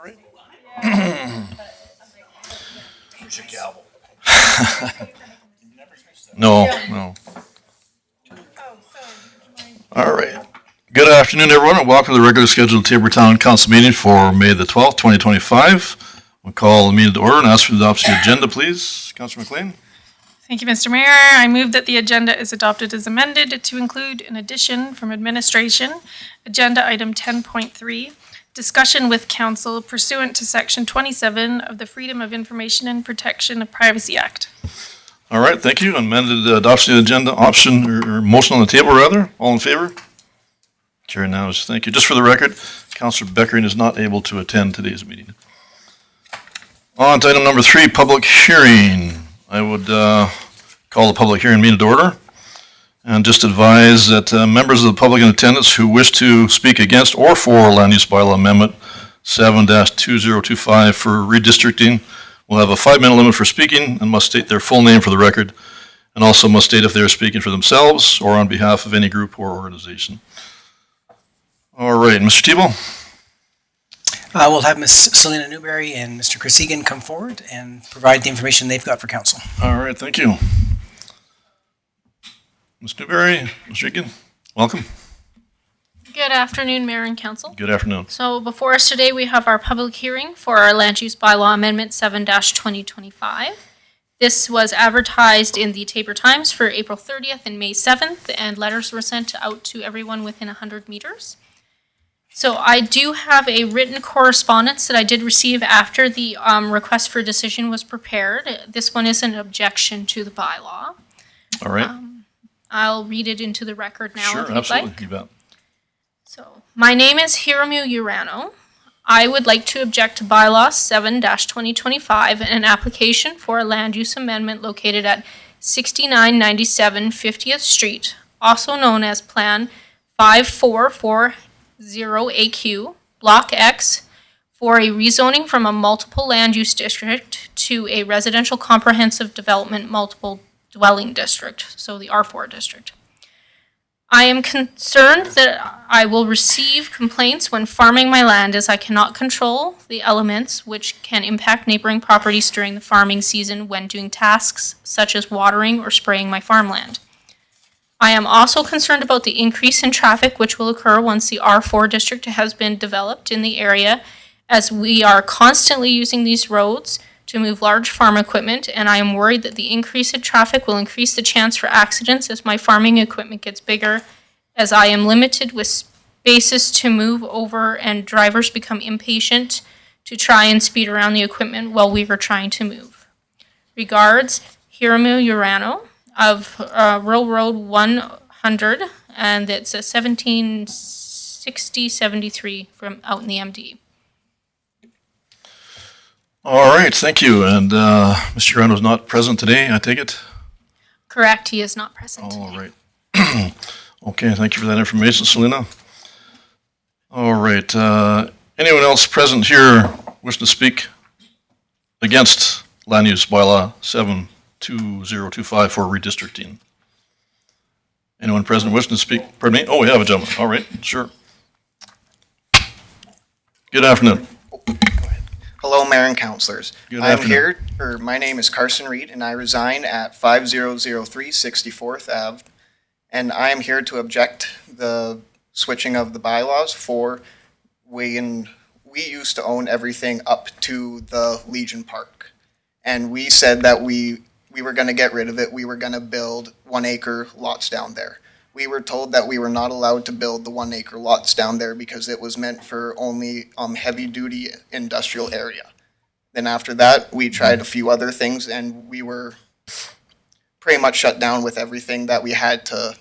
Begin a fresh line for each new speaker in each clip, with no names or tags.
All right. Here's your gavel. No, no. All right. Good afternoon, everyone, and welcome to the regular scheduled Tabortown Council meeting for May the 12th, 2025. We'll call the meeting to order and ask for the adoption of the agenda, please. Councilor McLean?
Thank you, Mr. Mayor. I move that the agenda is adopted as amended to include, in addition from administration, agenda item 10.3, discussion with council pursuant to section 27 of the Freedom of Information and Protection of Privacy Act.
All right, thank you. Amended adoption of the agenda option or motion on the table, rather. All in favor? Carried now. Thank you. Just for the record, Councilor Beckering is not able to attend today's meeting. On to item number 3, public hearing. I would call the public hearing meeting to order and just advise that members of the public in attendance who wish to speak against or for land use bylaw amendment 7-2025 for redistricting will have a 5-minute limit for speaking and must state their full name for the record, and also must state if they are speaking for themselves or on behalf of any group or organization. All right, Mr. Tebow.
We'll have Ms. Selena Newberry and Mr. Chris Egan come forward and provide the information they've got for council.
All right, thank you. Ms. Newberry, Mr. Egan, welcome.
Good afternoon, Mayor and Council.
Good afternoon.
So before us today, we have our public hearing for our Land Use Bylaw Amendment 7-2025. This was advertised in the Tabor Times for April 30th and May 7th, and letters were sent out to everyone within 100 meters. So I do have a written correspondence that I did receive after the request for decision was prepared. This one is an objection to the bylaw.
All right.
I'll read it into the record now
Sure,
if you'd
absolutely.
like.
You bet.
So, my name is Hiromu Urano. I would like to object to bylaw 7-2025, an application for a land use amendment located at 6997 50th Street, also known as Plan 5440AQ, Block X, for a rezoning from a multiple land use district to a residential comprehensive development multiple dwelling district, so the R4 district. I am concerned that I will receive complaints when farming my land, as I cannot control the elements which can impact neighboring properties during the farming season when doing tasks such as watering or spraying my farmland. I am also concerned about the increase in traffic which will occur once the R4 district has been developed in the area, as we are constantly using these roads to move large farm equipment, and I am worried that the increase in traffic will increase the chance for accidents as my farming equipment gets bigger, as I am limited with spaces to move over and drivers become impatient to try and speed around the equipment while we are trying to move. Regards, Hiromu Urano of Rural Road 100, and it's a 1760-73 from out in the MD.
All right, thank you. And Mr. Urano is not present today, I take it?
Correct, he is not present today.
All right. Okay, thank you for that information, Selena. All right. Anyone else present here wishing to speak against land use bylaw 7-2025 for redistricting? Anyone present wishing to speak? Pardon me? Oh, we have a gentleman. All right, sure. Good afternoon.
Hello, Mayor and Councilors.
Good
I'm
afternoon.
here, my name is Carson Reed, and I reside at 5003 64th Ave. And I am here to object the switching of the bylaws for we used to own everything up to the Legion Park. And we said that we were going to get rid of it. We were going to build 1 acre lots down there. We were told that we were not allowed to build the 1 acre lots down there because it was meant for only heavy duty industrial area. Then after that, we tried a few other things and we were pretty much shut down with everything that we had to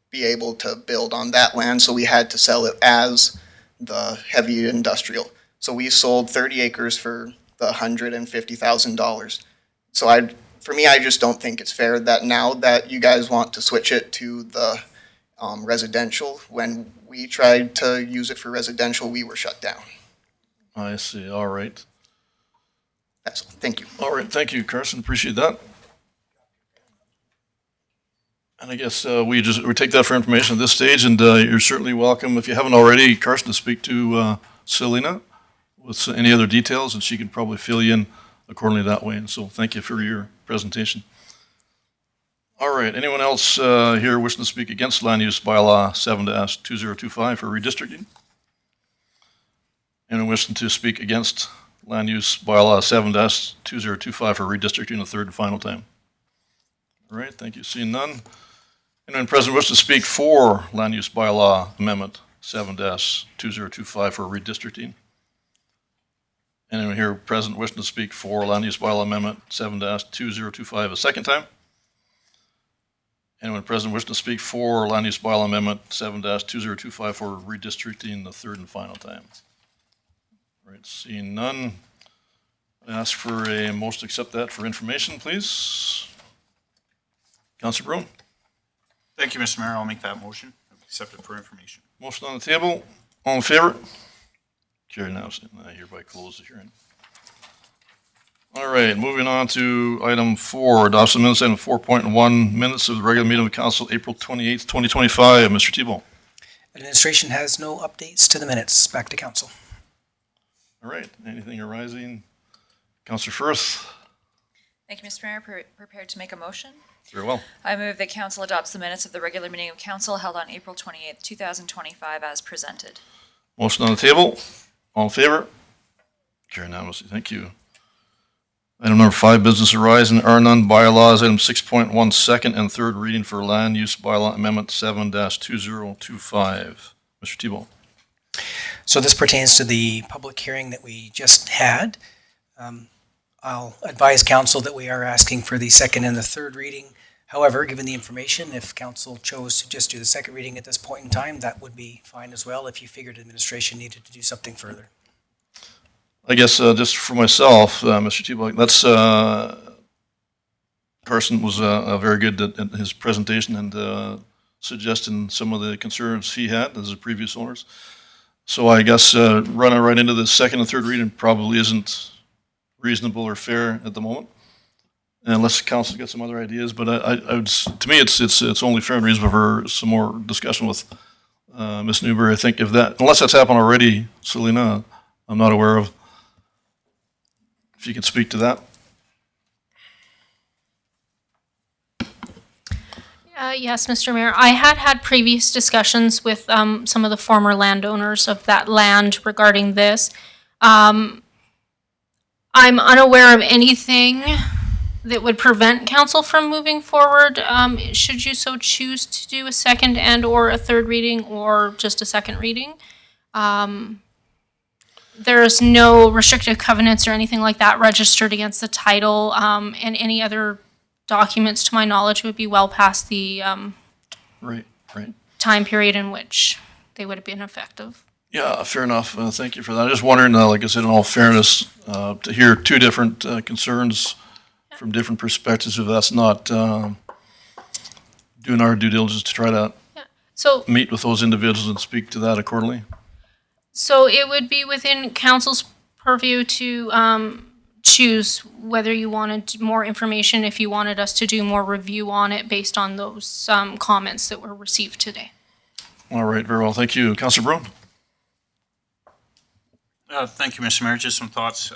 be able to build on that land. So we had to sell it as the heavy industrial. So we sold 30 acres for the $150,000. So for me, I just don't think it's fair that now that you guys want to switch it to the residential, when we tried to use it for residential, we were shut down.
I see. All right.
That's all. Thank you.
All right. Thank you, Carson. Appreciate that. And I guess we take that for information at this stage, and you're certainly welcome, if you haven't already, Carson, to speak to Selena with any other details, and she can probably fill you in accordingly that way. And so thank you for your presentation. All right, anyone else here wishing to speak against land use bylaw 7-2025 for redistricting? Anyone wishing to speak against land use bylaw 7-2025 for redistricting the third and final time? All right, thank you. Seeing none. Anyone present wish to speak for land use bylaw amendment 7-2025 for redistricting? Anyone here present wishing to speak for land use bylaw amendment 7-2025 a second time? Anyone present wishing to speak for land use bylaw amendment 7-2025 for redistricting the third and final time? All right, seeing none, I ask for a motion to accept that for information, please. Councilor Brown,
Thank you, Mr. Mayor. I'll make that motion. Accept it for information.
motion on the table. All in favor? Carried now. I hereby close the hearing. All right, moving on to item 4, adoption minutes, item 4.1, minutes of the regular meeting of council, April 28th, 2025. Mr. Tebow.
Administration has no updates to the minutes. Back to council.
All right, anything arising? Councilor Firth.
Thank you, Mr. Mayor. Prepared to make a motion.
Very well.
I move that council adopts the minutes of the regular meeting of council held on April 28th, 2025 as presented.
Motion on the table. All in favor? Carried unanimously. Thank you. Item number 5, business arising, are none, bylaws, item 6.1, second and third reading for land use bylaw amendment 7-2025. Mr. Tebow.
So this pertains to the public hearing that we just had. I'll advise council that we are asking for the second and the third reading. However, given the information, if council chose to just do the second reading at this point in time, that would be fine as well if you figured administration needed to do something further.
I guess just for myself, Mr. Tebow, that's Carson was very good at his presentation and suggesting some of the concerns he had as the previous owners. So I guess running right into the second and third reading probably isn't reasonable or fair at the moment, unless council gets some other ideas. But I would, to me, it's only fair and reasonable for some more discussion with Ms. Newberry. I think if that, unless that's happened already, Selena, I'm not aware of. If you can speak to that.
Yes, Mr. Mayor. I had previous discussions with some of the former landowners of that land regarding this. I'm unaware of anything that would prevent council from moving forward, should you so choose to do a second and or a third reading or just a second reading. There's no restrictive covenants or anything like that registered against the title, and any other documents, to my knowledge, would be well past the
Right.
time period in which they would have been effective.
Yeah, fair enough. Thank you for that. I'm just wondering, like I said, in all fairness, to hear two different concerns from different perspectives, if that's not doing our due diligence to try to
So
meet with those individuals and speak to that accordingly.
So it would be within council's purview to choose whether you wanted more information, if you wanted us to do more review on it based on those comments that were received today.
All right, very well. Thank you. Councilor Brown?
Thank you, Mr. Mayor. Just some thoughts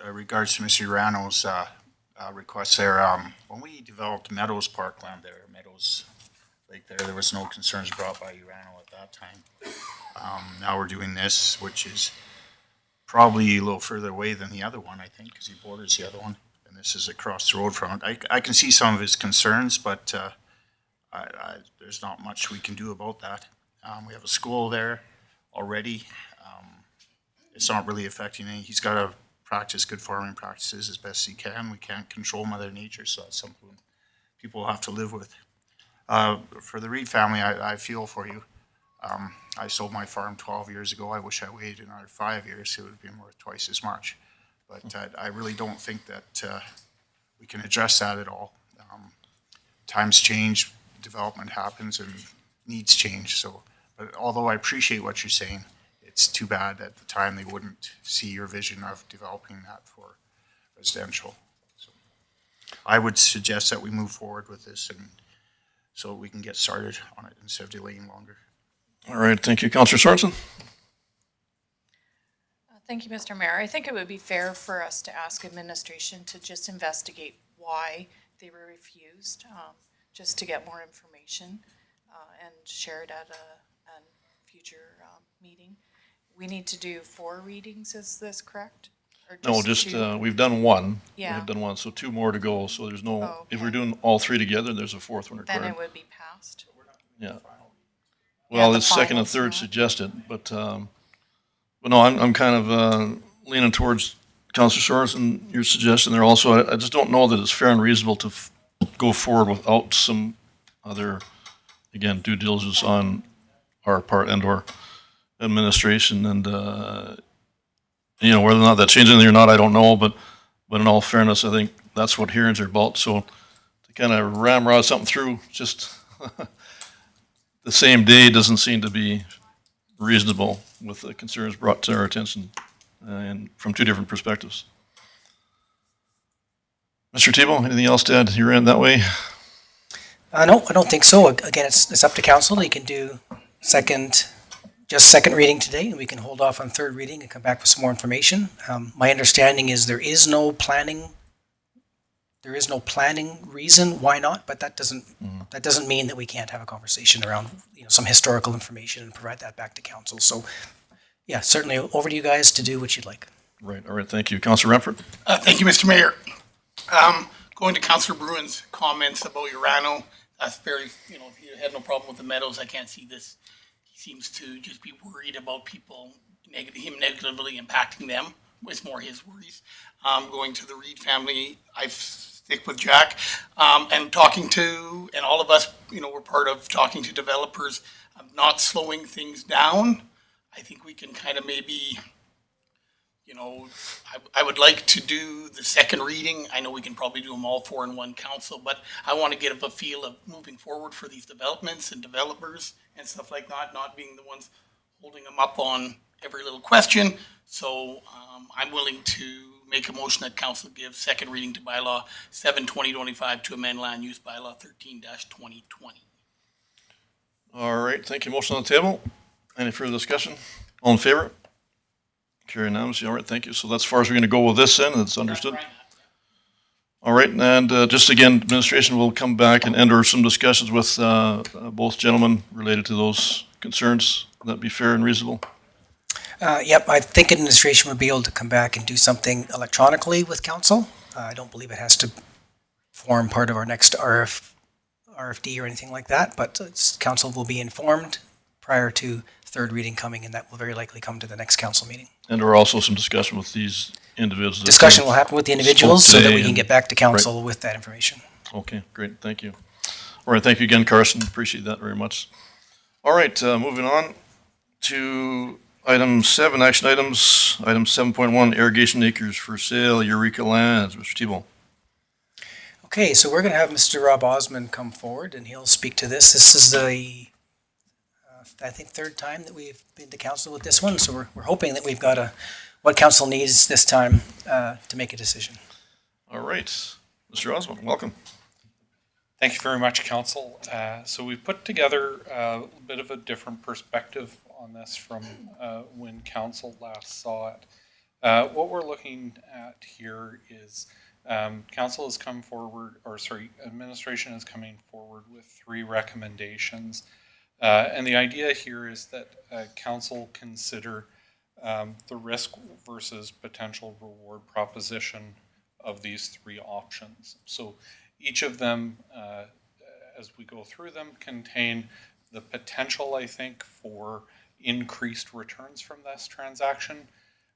regards to Mr. Urano's request there. When we developed Meadows Parkland there, Meadows Lake there was no concerns brought by Urano at that time. Now we're doing this, which is probably a little further away than the other one, I think, because he borders the other one, and this is across the road from it. I can see some of his concerns, but there's not much we can do about that. We have a school there already. It's not really affecting any. He's got to practice good farming practices as best he can. We can't control Mother Nature, so that's something people have to live with. For the Reed family, I feel for you. I sold my farm 12 years ago. I wish I waited another 5 years. It would have been worth twice as much. But I really don't think that we can address that at all. Times change, development happens, and needs change. So, but although I appreciate what you're saying, it's too bad at the time they wouldn't see your vision of developing that for residential. So I would suggest that we move forward with this, and so we can get started on it instead of delaying longer.
All right, thank you. Councilor Sorensen?
Thank you, Mr. Mayor. I think it would be fair for us to ask administration to just investigate why they were refused, just to get more information and share it at a future meeting. We need to do 4 readings, is this correct? Or
No, just,
2?
we've done one.
Yeah.
We've done one, so 2 more to go. So there's no,
Oh,
if we're
okay.
doing all 3 together, there's a 4th one
Then
required.
it would be passed.
Yeah. Well,
the
it's second and
finals,
third
yeah.
suggested, but no, I'm kind of leaning towards Counselor Sorensen, your suggestion there also. I just don't know that it's fair and reasonable to go forward without some other, again, due diligence on our part and or administration and, you know, whether or not that changes anything or not, I don't know, but in all fairness, I think that's what hearings are about. So to kind of ramrod something through just the same day doesn't seem to be reasonable with the concerns brought to our attention and from 2 different perspectives. Mr. Tebow, anything else to add your end that way?
No, I don't think so. Again, it's up to council. You can do just second reading today, and we can hold off on third reading and come back with some more information. My understanding is there is no planning reason why not, but that doesn't mean that we can't have a conversation around, some historical information and provide that back to council. So, yeah, certainly over to you guys to do what you'd like.
Right, all right, thank you. Councilor Renford?
Thank you, Mr. Mayor. Going to Councilor Bruin's comments about Urano, that's very, if you had no problem with the Meadows, I can't see this. He seems to just be worried about people, him negatively impacting them, was more his worries. Going to the Reed family, I stick with Jack, and talking to, and all of us, we're part of talking to developers, not slowing things down. I think we can kind of maybe, I would like to do the second reading. I know we can probably do them all 4 in one council, but I want to get a feel of moving forward for these developments and developers and stuff like that, not being the ones holding them up on every little question. So I'm willing to make a motion that council give second reading to bylaw 7/2025 to amend land use bylaw 13-2020.
All right, thank you. Motion on the table. Any further discussion? All in favor? Carry unanimously. All right, thank you. So that's as far as we're going to go with this then, it's understood. All right, and just again, administration will come back and enter some discussions with both gentlemen related to those concerns. Would that be fair and reasonable?
Yep, I think administration would be able to come back and do something electronically with council. I don't believe it has to form part of our next RFD or anything like that, but council will be informed prior to third reading coming, and that will very likely come to the next council meeting.
And there are also some discussion with these individuals.
Discussion will happen with the individuals so that
today
we can
and-
get back to council with that information.
Okay, great, thank you. All right, thank you again, Carson, appreciate that very much. All right, moving on to item 7, action items. Item 7.1, irrigation acres for sale, Eureka Lands. Mr. Tebow.
Okay, so we're going to have Mr. Rob Osmond come forward, and he'll speak to this. This is the, I think, third time that we've been to council with this one, so we're hoping that we've got what council needs this time to make a decision.
All right, Mr. Osmond, welcome.
Thank you very much, Council. So we put together a bit of a different perspective on this from when Council last saw it. What we're looking at here is Council has come forward, administration is coming forward with 3 recommendations. And the idea here is that Council consider the risk versus potential reward proposition of these 3 options. So each of them, as we go through them, contain the potential, I think, for increased returns from this transaction.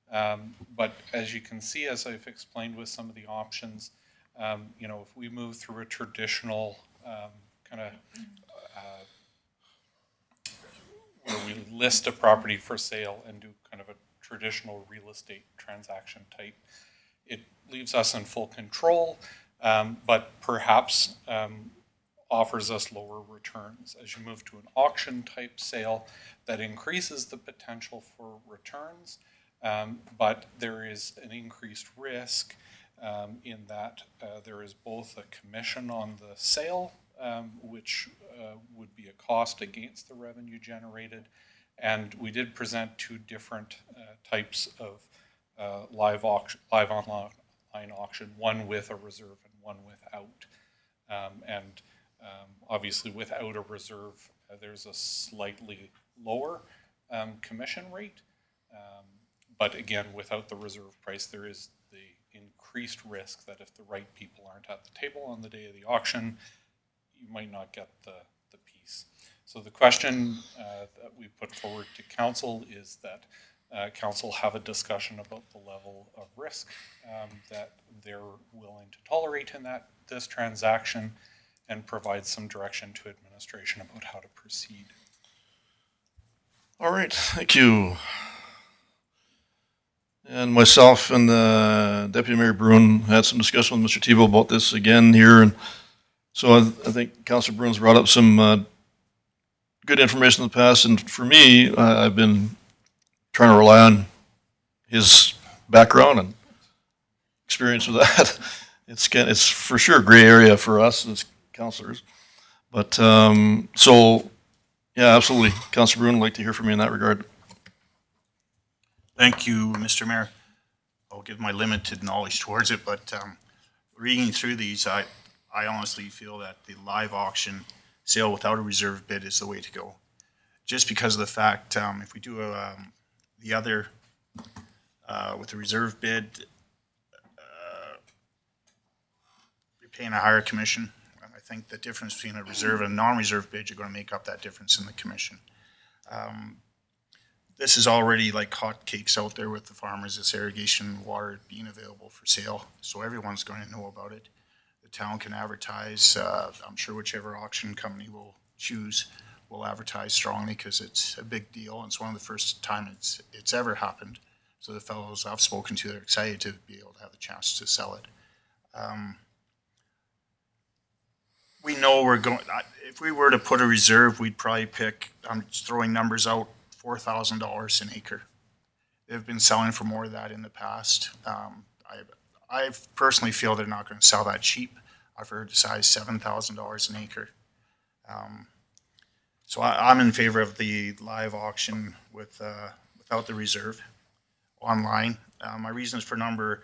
But as you can see, as I've explained with some of the options, if we move through a traditional where we list a property for sale and do kind of a traditional real estate transaction type, it leaves us in full control, but perhaps offers us lower returns. As you move to an auction type sale, that increases the potential for returns, but there is an increased risk in that there is both a commission on the sale, which would be a cost against the revenue generated, and we did present 2 different types of live online auction, one with a reserve and one without. Obviously without a reserve, there's a slightly lower commission rate. But again, without the reserve price, there is the increased risk that if the right people aren't at the table on the day of the auction, you might not get the piece. So the question that we put forward to council is that council have a discussion about the level of risk that they're willing to tolerate in this transaction, and provide some direction to administration about how to proceed.
All right, thank you. And myself and Deputy Mayor Bruin had some discussion with Mr. Tebow about this again here, and so I think Councilor Bruin's brought up some good information in the past, and for me, I've been trying to rely on his background and experience with that. It's for sure a gray area for us as councilors, but so yeah, absolutely, Councilor Bruin, I'd like to hear from you in that regard.
Thank you, Mr. Mayor. I'll give my limited knowledge towards it, but reading through these, I honestly feel that the live auction sale without a reserve bid is the way to go. Just because of the fact, if we do the other with the reserve bid, you're paying a higher commission. I think the difference between a reserve and a non-reserve bid, you're going to make up that difference in the commission. This is already like hotcakes out there with the farmers, this irrigation water being available for sale. So everyone's going to know about it. The town can advertise. I'm sure whichever auction company will choose will advertise strongly because it's a big deal. And it's one of the first time it's ever happened. So the fellows I've spoken to, they're excited to be able to have the chance to sell it. We know we're going, if we were to put a reserve, we'd probably pick, I'm just throwing numbers out, $4,000 an acre. They've been selling for more of that in the past. I personally feel they're not going to sell that cheap. I've heard as high as $7,000 an acre. So I'm in favor of the live auction without the reserve online. My reasons for number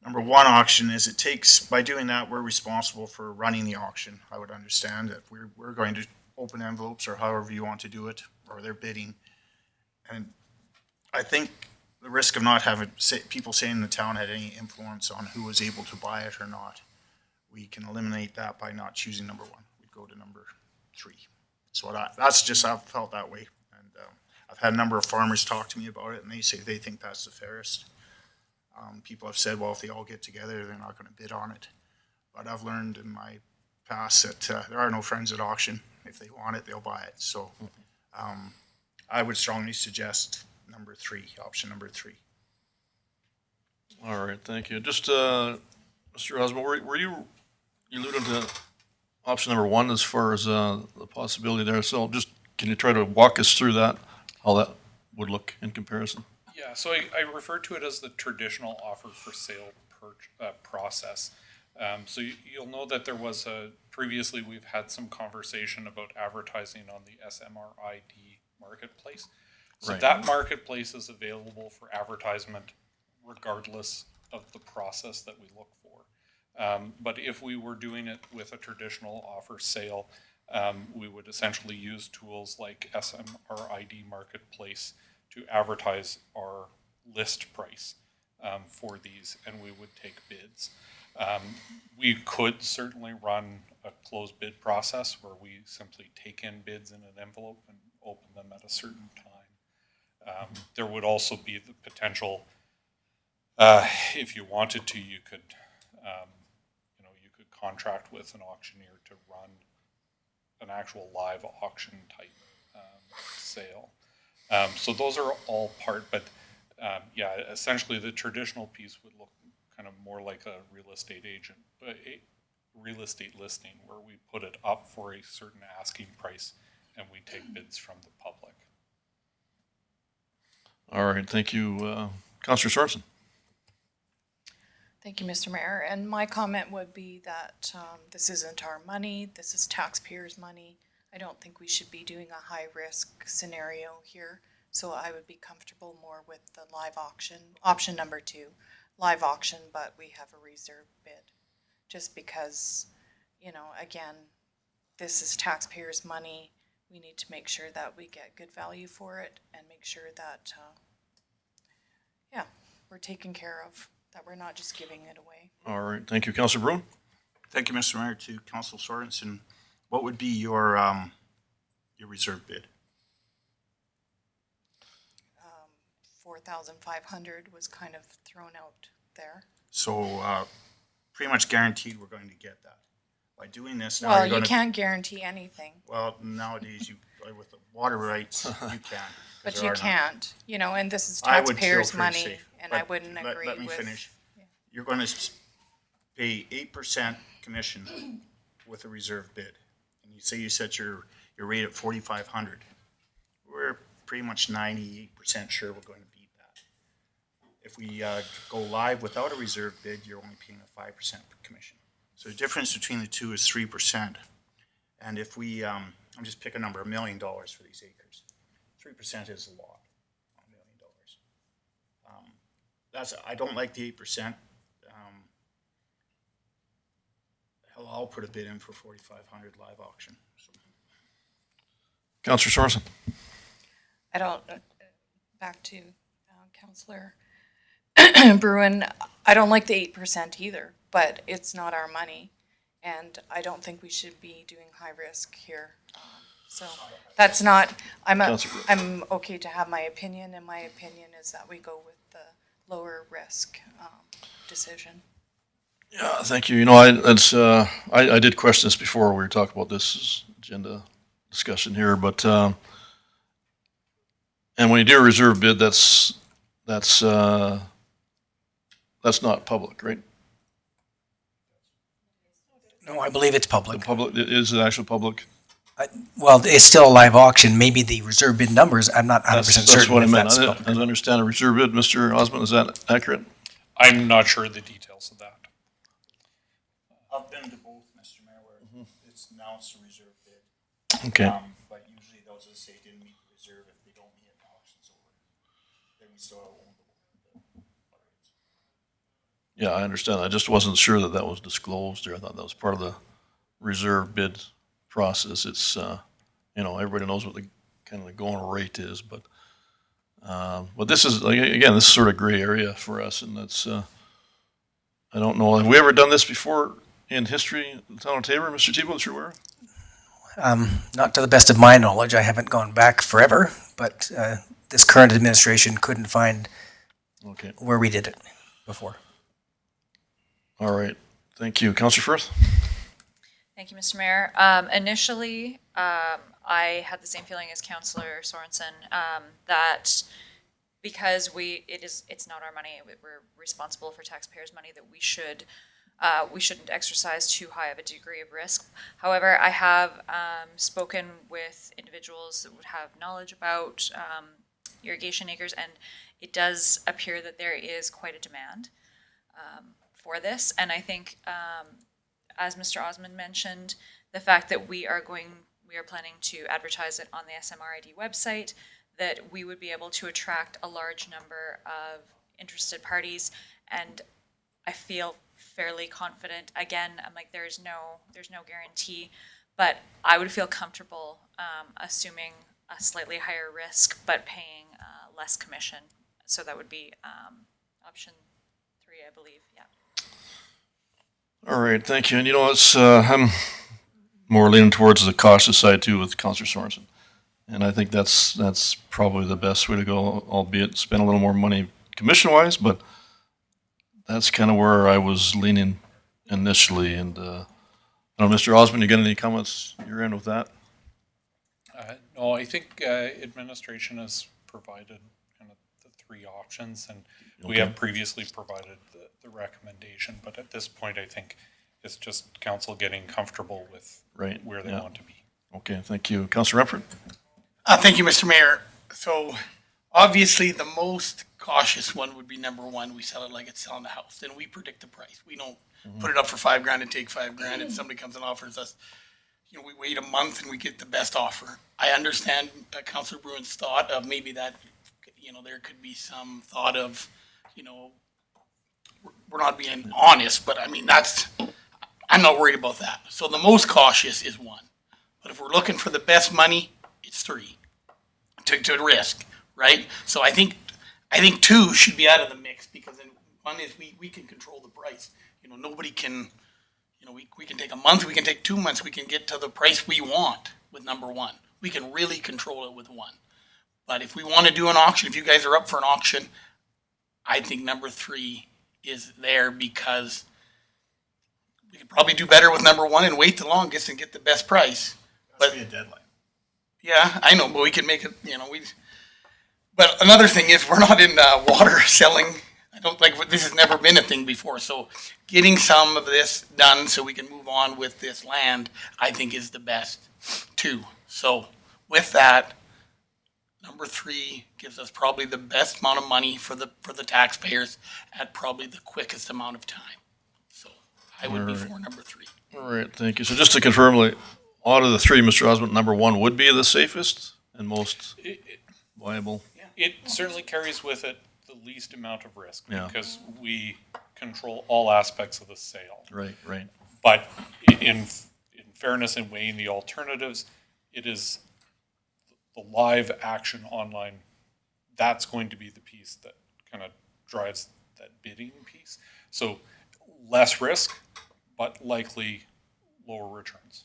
one auction is it takes, by doing that, we're responsible for running the auction. I would understand that we're going to open envelopes or however you want to do it, or they're bidding. And I think the risk of not having people saying the town had any influence on who was able to buy it or not, we can eliminate that by not choosing number one. We'd go to number 3. So that's just, I've felt that way. And I've had a number of farmers talk to me about it, and they say they think that's the fairest. People have said, well, if they all get together, they're not going to bid on it. But I've learned in my past that there are no friends at auction. If they want it, they'll buy it. So I would strongly suggest number 3, option number 3.
All right, thank you. Just, Mr. Osmond, were you alluding to option number 1 as far as the possibility there? So just, can you try to walk us through that, how that would look in comparison?
Yeah, so I refer to it as the traditional offer for sale process. So you'll know that there was previously we've had some conversation about advertising on the SMRID marketplace. So
Right.
that marketplace is available for advertisement regardless of the process that we look for. But if we were doing it with a traditional offer sale, we would essentially use tools like SMRID marketplace to advertise our list price for these, and we would take bids. We could certainly run a closed bid process where we simply take in bids in an envelope and open them at a certain time. There would also be the potential, if you wanted to, you could contract with an auctioneer to run an actual live auction type sale. So those are all part, but yeah, essentially the traditional piece would look kind of more like a real estate agent, a real estate listing where we put it up for a certain asking price and we take bids from the public.
All right, thank you. Councillor Sorensen.
Thank you, Mr. Mayor. And my comment would be that this isn't our money. This is taxpayers' money. I don't think we should be doing a high-risk scenario here. So I would be comfortable more with the live auction, option number 2, live auction, but we have a reserve bid. Just because, you know, again, this is taxpayers' money. We need to make sure that we get good value for it and make sure that, we're taken care of, that we're not just giving it away.
All right, thank you. Counselor Bruin?
Thank you, Mr. Mayor. To Council Sorensen, what would be your reserve bid?
4,500 was kind of thrown out there.
So pretty much guaranteed we're going to get that. By doing this now,
Well,
you're
you
going to.
can't guarantee anything,
Well, nowadays, with the water rights, you can. 'cause
but
there
you
are none.
can't, you know, and this is
I would feel
taxpayers'
pretty
money,
safe,
and I
but
wouldn't agree with.
Let me finish. You're going to pay 8% commission with a reserve bid. And you say you set your rate at 4,500. We're pretty much 98% sure we're going to beat that. If we go live without a reserve bid, you're only paying a 5% commission. So the difference between the two is 3%. And if we, I'm just pick a number, $1 million for these acres. 3% is a lot, $1 million. I don't like the 8%. Hell, I'll put a bid in for 4,500 live auction. So,
Counselor Sorensen?
I don't, back to Counselor Bruin, I don't like the 8% either, but it's not our money. And I don't think we should be doing high risk here. So that's not,
Counselor Bruin.
I'm okay to have my opinion, and my opinion is that we go with the lower risk decision.
Yeah, thank you. You know, I did question this before we were talking about this agenda discussion here, but, and when you do a reserve bid, that's not public, right?
No, I believe it's
The
public.
public, is it actual public?
Well, it's still a live auction. Maybe the reserve bid numbers, I'm not 100%
That's
certain
what I
if
meant.
that's
I
public.
didn't understand a reserve bid. Mr. Osmond, is that accurate?
I'm not sure the details of that.
I've been to both, Mr. Mayor, where it's announced a reserve bid.
Okay.
But usually those that say didn't meet the reserve, if they don't meet it, the auction's over. Then we still own the rights.
Yeah, I understand. I just wasn't sure that that was disclosed, or I thought that was part of the reserve bid process. It's, you know, everybody knows what the kind of the going rate is, but this is, like, again, this is sort of gray area for us, and that's, I don't know. Have we ever done this before in history in the town of Tabor, Mr. Tebow, that you're aware of?
Not to the best of my knowledge. I haven't gone back forever, but this current administration couldn't find
Okay,
where we did it before.
all right. Thank you. Counselor Firth?
Thank you, Mr. Mayor. Initially, I had the same feeling as Councillor Sorensen, that because it's not our money, we're responsible for taxpayers' money, that we shouldn't exercise too high of a degree of risk. However, I have spoken with individuals that would have knowledge about irrigation acres, and it does appear that there is quite a demand for this. And I think, as Mr. Osmond mentioned, the fact that we are planning to advertise it on the SMRID website, that we would be able to attract a large number of interested parties, and I feel fairly confident. Again, I'm like, there's no guarantee, but I would feel comfortable assuming a slightly higher risk, but paying less commission. So that would be option 3, I believe. Yeah.
All right, thank you. And you know, it's, I'm more leaning towards the cautious side too with Counselor Sorensen. And I think that's probably the best way to go, albeit spend a little more money commission-wise, but that's kind of where I was leaning initially. And, I don't know, Mr. Osmond, you got any comments you're in with that?
No, I think administration has provided kind of the 3 options, and we
Okay.
have previously provided the recommendation, but at this point, I think it's just council getting comfortable with
Right,
where they
yeah.
want to be.
Okay, thank you. Counselor Renford?
Thank you, Mr. Mayor. So obviously, the most cautious one would be number 1. We sell it like it's selling the house. Then we predict the price. We don't put it up for $5,000 and take $5,000. If somebody comes and offers us, you know, we wait a month and we get the best offer. I understand Councillor Bruin's thought of maybe that, you know, there could be some thought of, you know, we're not being honest, but I mean, I'm not worried about that. So the most cautious is 1. But if we're looking for the best money, it's 3 to risk, right? So I think 2 should be out of the mix, because then 1 is we can control the price. You know, nobody can, you know, we can take a month, we can take 2 months, we can get to the price we want with number 1. We can really control it with 1. But if we want to do an auction, if you guys are up for an auction, I think number 3 is there, because we could probably do better with number 1 and wait the longest and get the best price.
That's be a deadline.
Yeah, I know, but we can make it, you know, but another thing is, we're not in water selling. I don't like, this has never been a thing before, so getting some of this done so we can move on with this land, I think is the best too. So with that, number 3 gives us probably the best amount of money for the taxpayers at probably the quickest amount of time. So I would be for number 3.
All right, thank you. So just to confirm, like, out of the 3, Mr. Osmond, number 1 would be the safest and most viable.
It certainly carries with it the least amount of risk,
Yeah.
because we control all aspects of the sale.
Right, right.
But in fairness and weighing the alternatives, it is the live action online. That's going to be the piece that kind of drives that bidding piece. So less risk, but likely lower returns.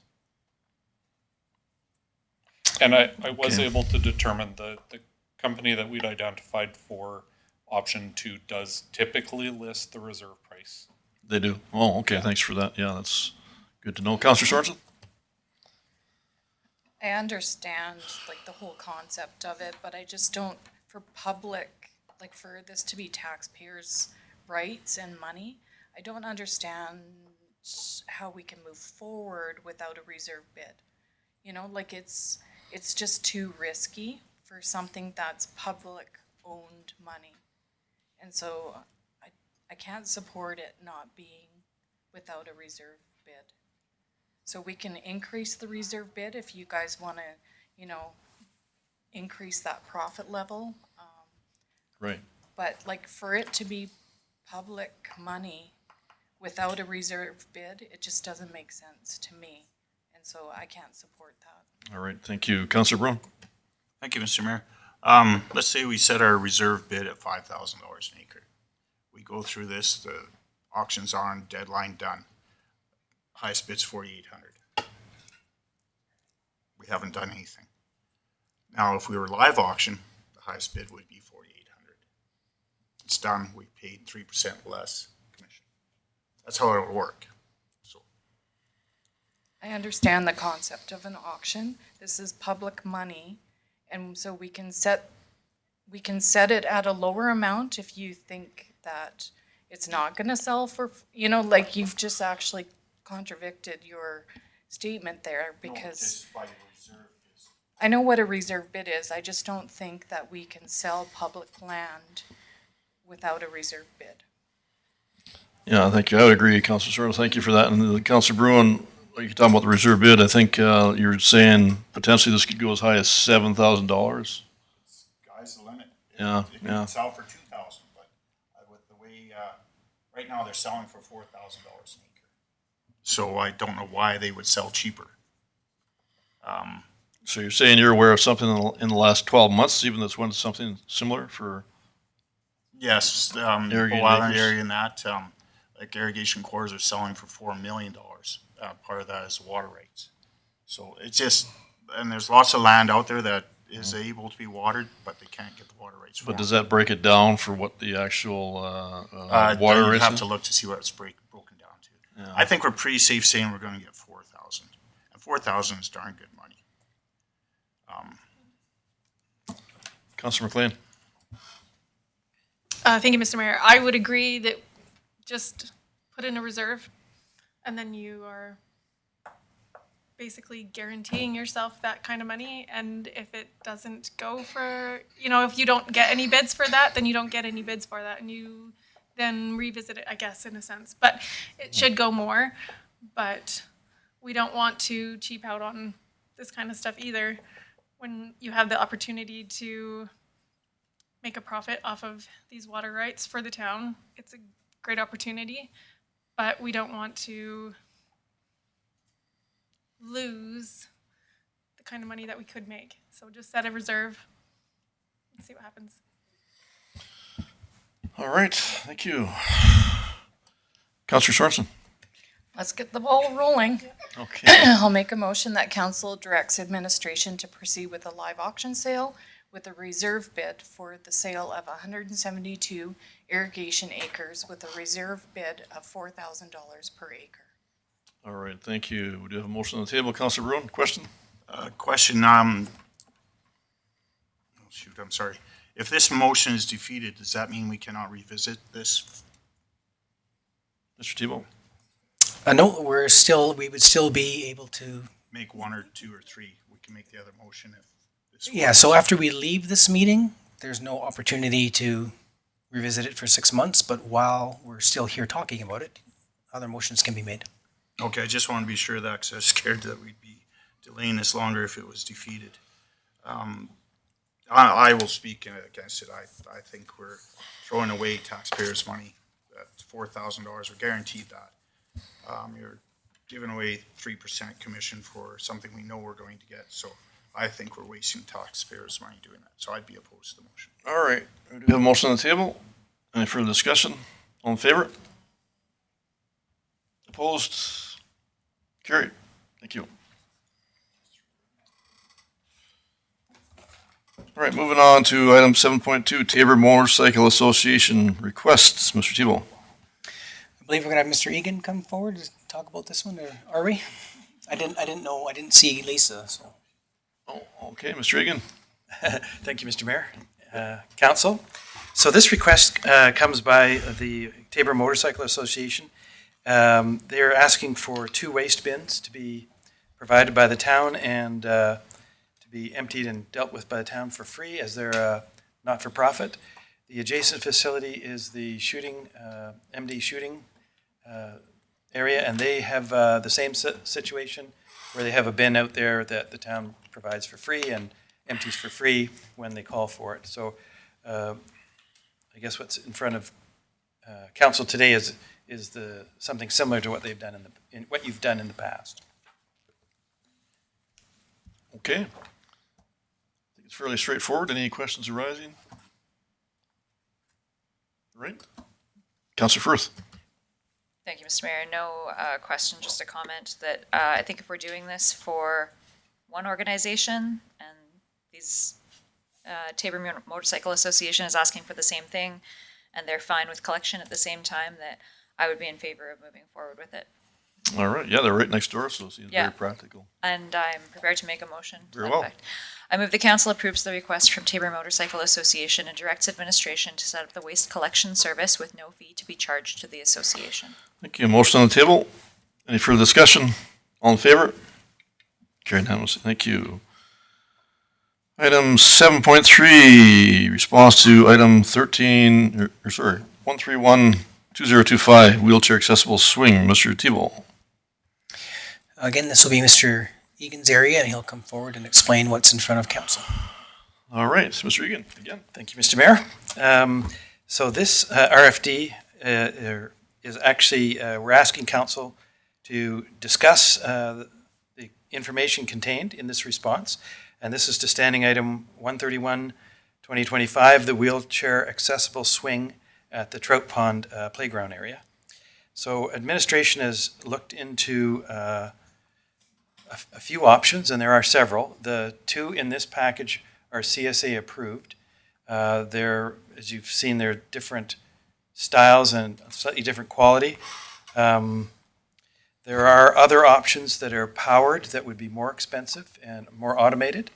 And I was
Okay.
able to determine the company that we'd identified for option 2 does typically list the reserve price.
They do. Oh, okay, thanks for that. Yeah, that's good to know. Councillor Sorensen?
I understand like the whole concept of it, but I just don't, for public, like for this to be taxpayers' rights and money, I don't understand how we can move forward without a reserve bid. You know, like it's just too risky for something that's public owned money. And so I can't support it not being without a reserve bid. So we can increase the reserve bid if you guys want to, you know, increase that profit level.
Right.
But like for it to be public money without a reserve bid, it just doesn't make sense to me. And so I can't support that.
All right, thank you. Councillor Brown?
Thank you, Mr. Mayor. Let's say we set our reserve bid at $5,000 an acre. We go through this, the auction's on, deadline done. Highest bid's 4,800. We haven't done anything. Now, if we were live auction, the highest bid would be 4,800. It's done, we paid 3% less commission. That's how it would work. So,
I understand the concept of an auction. This is public money. And so we can set it at a lower amount if you think that it's not going to sell for, you know, like you've just actually contradicted your statement there, because I know what a reserve bid is. I just don't think that we can sell public land without a reserve bid.
Yeah, thank you. I would agree, Councillor Sorensen. Thank you for that. And Councillor Bruin, like you're talking about the reserve bid, I think you're saying potentially this could go as high as $7,000.
sky's the limit.
Yeah,
It
yeah.
could sell for 2,000, but with the way, right now they're selling for $4,000 an acre. So I don't know why they would sell cheaper.
So you're saying you're aware of something in the last 12 months, even that's when something similar for,
Yes,
Irrigated
Island
acres.
area and that, like irrigation cores are selling for $4 million. Part of that is water rights. So it's just, and there's lots of land out there that is able to be watered, but they can't get the water rights for
but
it.
does that break it down for what the actual water
You'd
rights
have
is?
to look to see what it's broken down to.
Yeah.
I think we're pretty safe saying we're gonna get 4,000. And 4,000 is darn good money.
Councillor McLean?
Thank you, Mr. Mayor. I would agree that just put in a reserve, and then you are basically guaranteeing yourself that kind of money. And if it doesn't go for, you know, if you don't get any bids for that, then you don't get any bids for that, and you then revisit it, I guess, in a sense. But it should go more. But we don't want to cheap out on this kind of stuff either. When you have the opportunity to make a profit off of these water rights for the town, it's a great opportunity, but we don't want to lose the kind of money that we could make. So just set a reserve and see what happens.
All right, thank you. Counselor Sorensen.
Let's get the ball rolling.
Okay.
I'll make a motion that council directs administration to proceed with a live auction sale with a reserve bid for the sale of 172 irrigation acres with a reserve bid of $4,000 per acre.
All right, thank you. We do have a motion on the table. Counselor Bruin, question?
Question, shoot, I'm sorry. If this motion is defeated, does that mean we cannot revisit this?
Mr. Tebow?
No, we would still be able to,
Make one or two or three? We can make the other motion if this.
yeah, so after we leave this meeting, there's no opportunity to revisit it for 6 months, but while we're still here talking about it, other motions can be made.
Okay, I just want to be sure of that because I was scared that we'd be delaying this longer if it was defeated. I will speak against it. I think we're throwing away taxpayers' money. That's $4,000. We're guaranteed that. You're giving away 3% commission for something we know we're going to get. So I think we're wasting taxpayers' money doing that. So I'd be opposed to the motion.
All right, we do have a motion on the table. Any further discussion? All in favor? Opposed? Carried. Thank you. All right, moving on to item 7.2, Tabor Motorcycle Association requests. Mr. Tebow.
I believe we're gonna have Mr. Egan come forward to talk about this one, or are we? I didn't know, I didn't see Lisa, so.
Oh, okay, Mr. Egan.
Thank you, Mr. Mayor. Council. So this request comes by the Tabor Motorcycle Association. They're asking for 2 waste bins to be provided by the town and to be emptied and dealt with by the town for free as they're not-for-profit. The adjacent facility is the shooting, MD shooting area, and they have the same situation where they have a bin out there that the town provides for free and empties for free when they call for it. So I guess what's in front of council today is something similar to what they've done in what you've done in the past.
Okay. I think it's fairly straightforward. Any questions arising? Right. Councillor Firth.
Thank you, Mr. Mayor. No question, just a comment that I think if we're doing this for one organization and these Tabor Motorcycle Association is asking for the same thing and they're fine with collection at the same time, that I would be in favor of moving forward with it.
All right. Yeah, they're right next door, so it seems
Yeah.
very practical.
And I'm prepared to make a motion to
Very
that
well.
effect. I move the council approves the request from Tabor Motorcycle Association and directs administration to set up the waste collection service with no fee to be charged to the association.
Thank you. Motion on the table. Any further discussion? All in favor? Carried unanimously. Thank you. Item 7.3, response to item 131-2025, wheelchair accessible swing. Mr. Tebow.
Again, this will be Mr. Egan's area, and he'll come forward and explain what's in front of council.
All right, Mr. Egan, again.
Thank you, Mr. Mayor. So this RFD is actually, we're asking council to discuss the information contained in this response. And this is to standing item 131-2025, the wheelchair accessible swing at the Trout Pond playground area. So administration has looked into a few options, and there are several. The 2 in this package are CSA approved. They're, as you've seen, they're different styles and slightly different quality. There are other options that are powered that would be more expensive and more automated.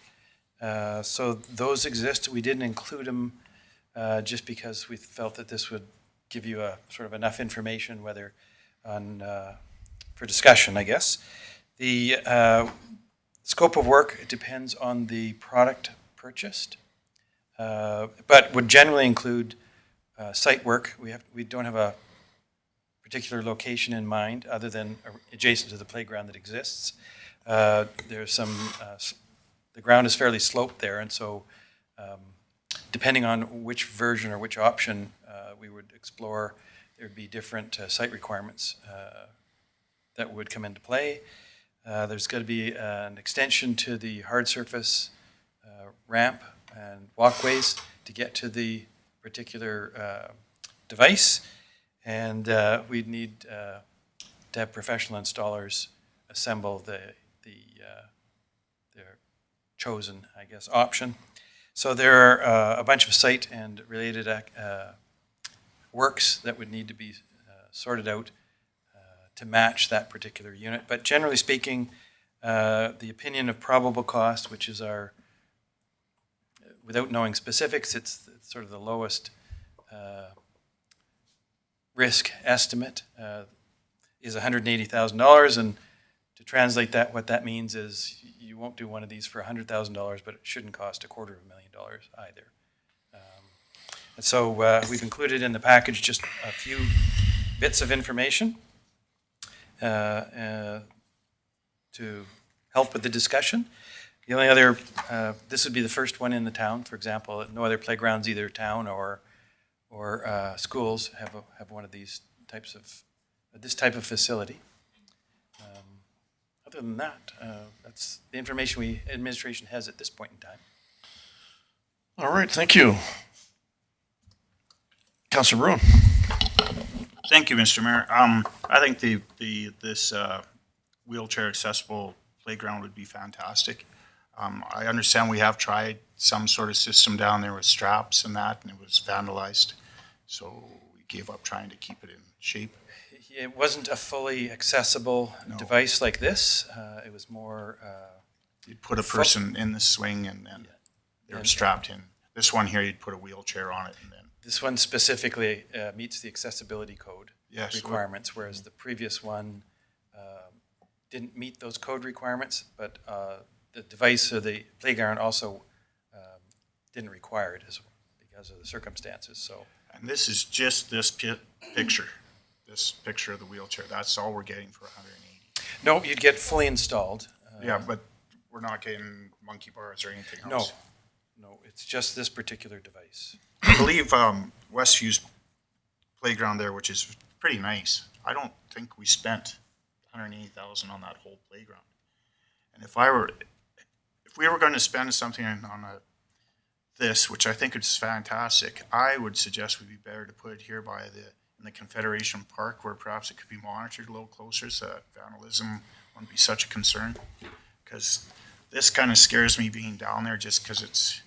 So those exist. We didn't include them just because we felt that this would give you a sort of enough information, whether on for discussion, I guess. The scope of work depends on the product purchased, but would generally include site work. We don't have a particular location in mind, other than adjacent to the playground that exists. There's some, the ground is fairly sloped there, and so depending on which version or which option we would explore, there'd be different site requirements that would come into play. There's got to be an extension to the hard surface ramp and walkways to get to the particular device, and we'd need to have professional installers assemble their chosen, I guess, option. So there are a bunch of site and related works that would need to be sorted out to match that particular unit. But generally speaking, the opinion of probable cost, which is our, without knowing specifics, it's sort of the lowest risk estimate, is $180,000. And to translate that, what that means is you won't do one of these for $100,000, but it shouldn't cost $250,000 either. And so we've included in the package just a few bits of information to help with the discussion. The only other, this would be the first one in the town, for example. No other playgrounds, either town or schools, have one of these types of, this type of facility. Other than that, that's the information administration has at this point in time.
All right, thank you. Councilor Bruin.
Thank you, Mr. Mayor. I think this wheelchair accessible playground would be fantastic. I understand we have tried some sort of system down there with straps and that, and it was vandalized. So we gave up trying to keep it in shape.
It wasn't a fully accessible device like this. It was more...
You'd put a person in the swing and then they were strapped in. This one here, you'd put a wheelchair on it and then...
This one specifically meets the accessibility code requirements, whereas the previous one didn't meet those code requirements, but the device or the playground also didn't require it because of the circumstances. So,
and this is just this picture. This picture of the wheelchair. That's all we're getting for 180.
No, you'd get fully installed.
Yeah, but we're not getting monkey bars or anything else.
No, it's just this particular device.
I believe Westview's playground there, which is pretty nice. I don't think we spent $180,000 on that whole playground. And if we were going to spend something on this, which I think is fantastic, I would suggest would be better to put it here in the Confederation Park, where perhaps it could be monitored a little closer so that vandalism wouldn't be such a concern. Because this kind of scares me being down there just because it's,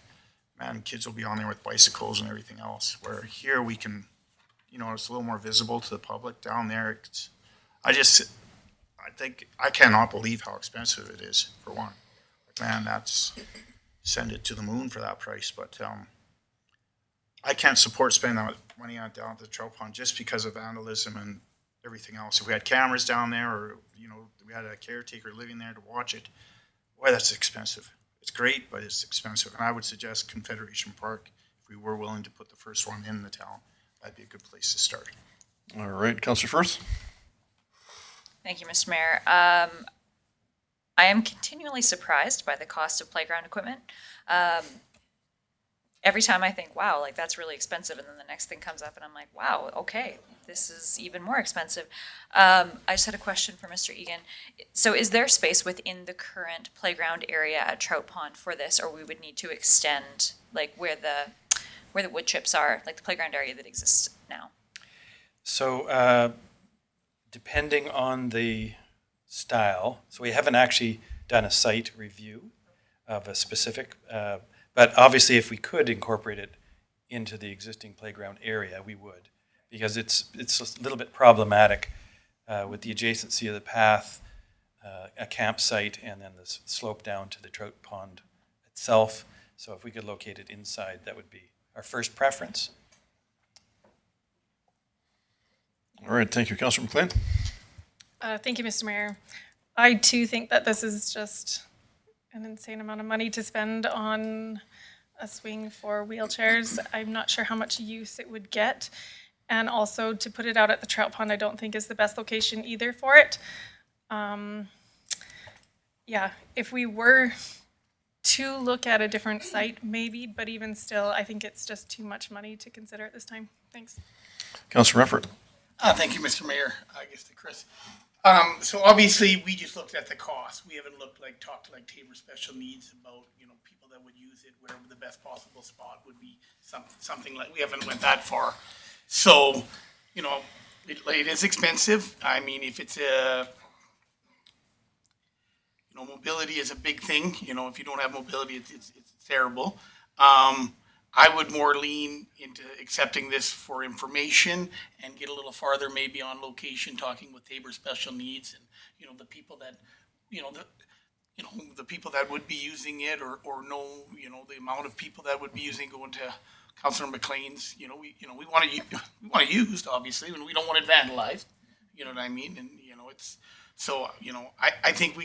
man, kids will be on there with bicycles and everything else. Where here we can, it's a little more visible to the public. Down there, I cannot believe how expensive it is, for one. Man, send it to the moon for that price. But I can't support spending that money on down at the trout pond just because of vandalism and everything else. If we had cameras down there, or we had a caretaker living there to watch it, boy, that's expensive. It's great, but it's expensive. And I would suggest Confederation Park, if we were willing to put the first one in the town, that'd be a good place to start.
All right, Councilor Firth.
Thank you, Mr. Mayor. I am continually surprised by the cost of playground equipment. Every time I think, wow, like that's really expensive, and then the next thing comes up and I'm like, wow, okay, this is even more expensive. I just had a question for Mr. Egan. So is there space within the current playground area at Trout Pond for this, or we would need to extend like where the wood chips are, like the playground area that exists now?
So depending on the style, so we haven't actually done a site review of a specific, but obviously if we could incorporate it into the existing playground area, we would, because it's a little bit problematic with the adjacency of the path, a campsite, and then the slope down to the trout pond itself. So if we could locate it inside, that would be our first preference.
All right, thank you. Councilor McLean.
Thank you, Mr. Mayor. I too think that this is just an insane amount of money to spend on a swing for wheelchairs. I'm not sure how much use it would get. And also to put it out at the trout pond, I don't think is the best location either for it. Yeah, if we were to look at a different site, maybe, but even still, I think it's just too much money to consider at this time. Thanks.
Councillor Renfro.
Thank you, Mr. Mayor. I guess to Chris. So obviously, we just looked at the cost. We haven't talked to Tabor Special Needs about, people that would use it, where the best possible spot would be, something like, we haven't went that far. So, it is expensive. I mean, if it's mobility is a big thing. If you don't have mobility, it's terrible. I would more lean into accepting this for information and get a little farther, maybe on location, talking with Tabor Special Needs and, the people that, the people that would be using it or know, the amount of people that would be using, going to Councilor McLean's, we want it used, obviously, and we don't want it vandalized, you know what I mean? And, it's, so, I think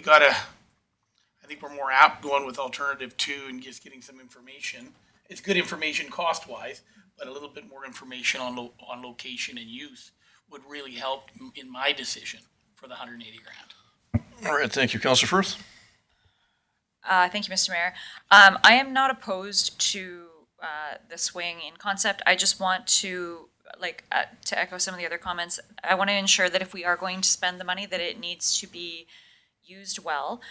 I think we're more apt going with alternative 2 and just getting some information. It's good information cost-wise, but a little bit more information on location and use would really help in my decision for the 180 grand.
All right, thank you. Councillor Firth.
Thank you, Mr. Mayor. I am not opposed to the swing in concept. I just want to, to echo some of the other comments, I want to ensure that if we are going to spend the money, that it needs to be used well.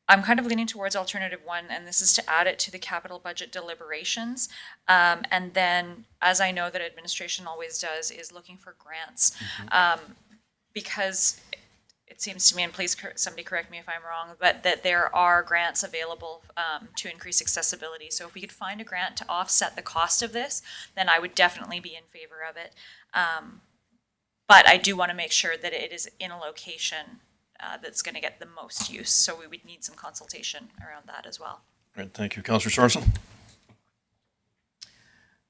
I'm kind of leaning towards alternative 1, and this is to add it to the capital budget deliberations. And then, as I know that administration always does, is looking for grants. Because it seems to me, and please somebody correct me if I'm wrong, but that there are grants available to increase accessibility. So if we could find a grant to offset the cost of this, then I would definitely be in favor of it. But I do want to make sure that it is in a location that's going to get the most use. So we would need some consultation around that as well.
All right, thank you. Councillor Sorensen.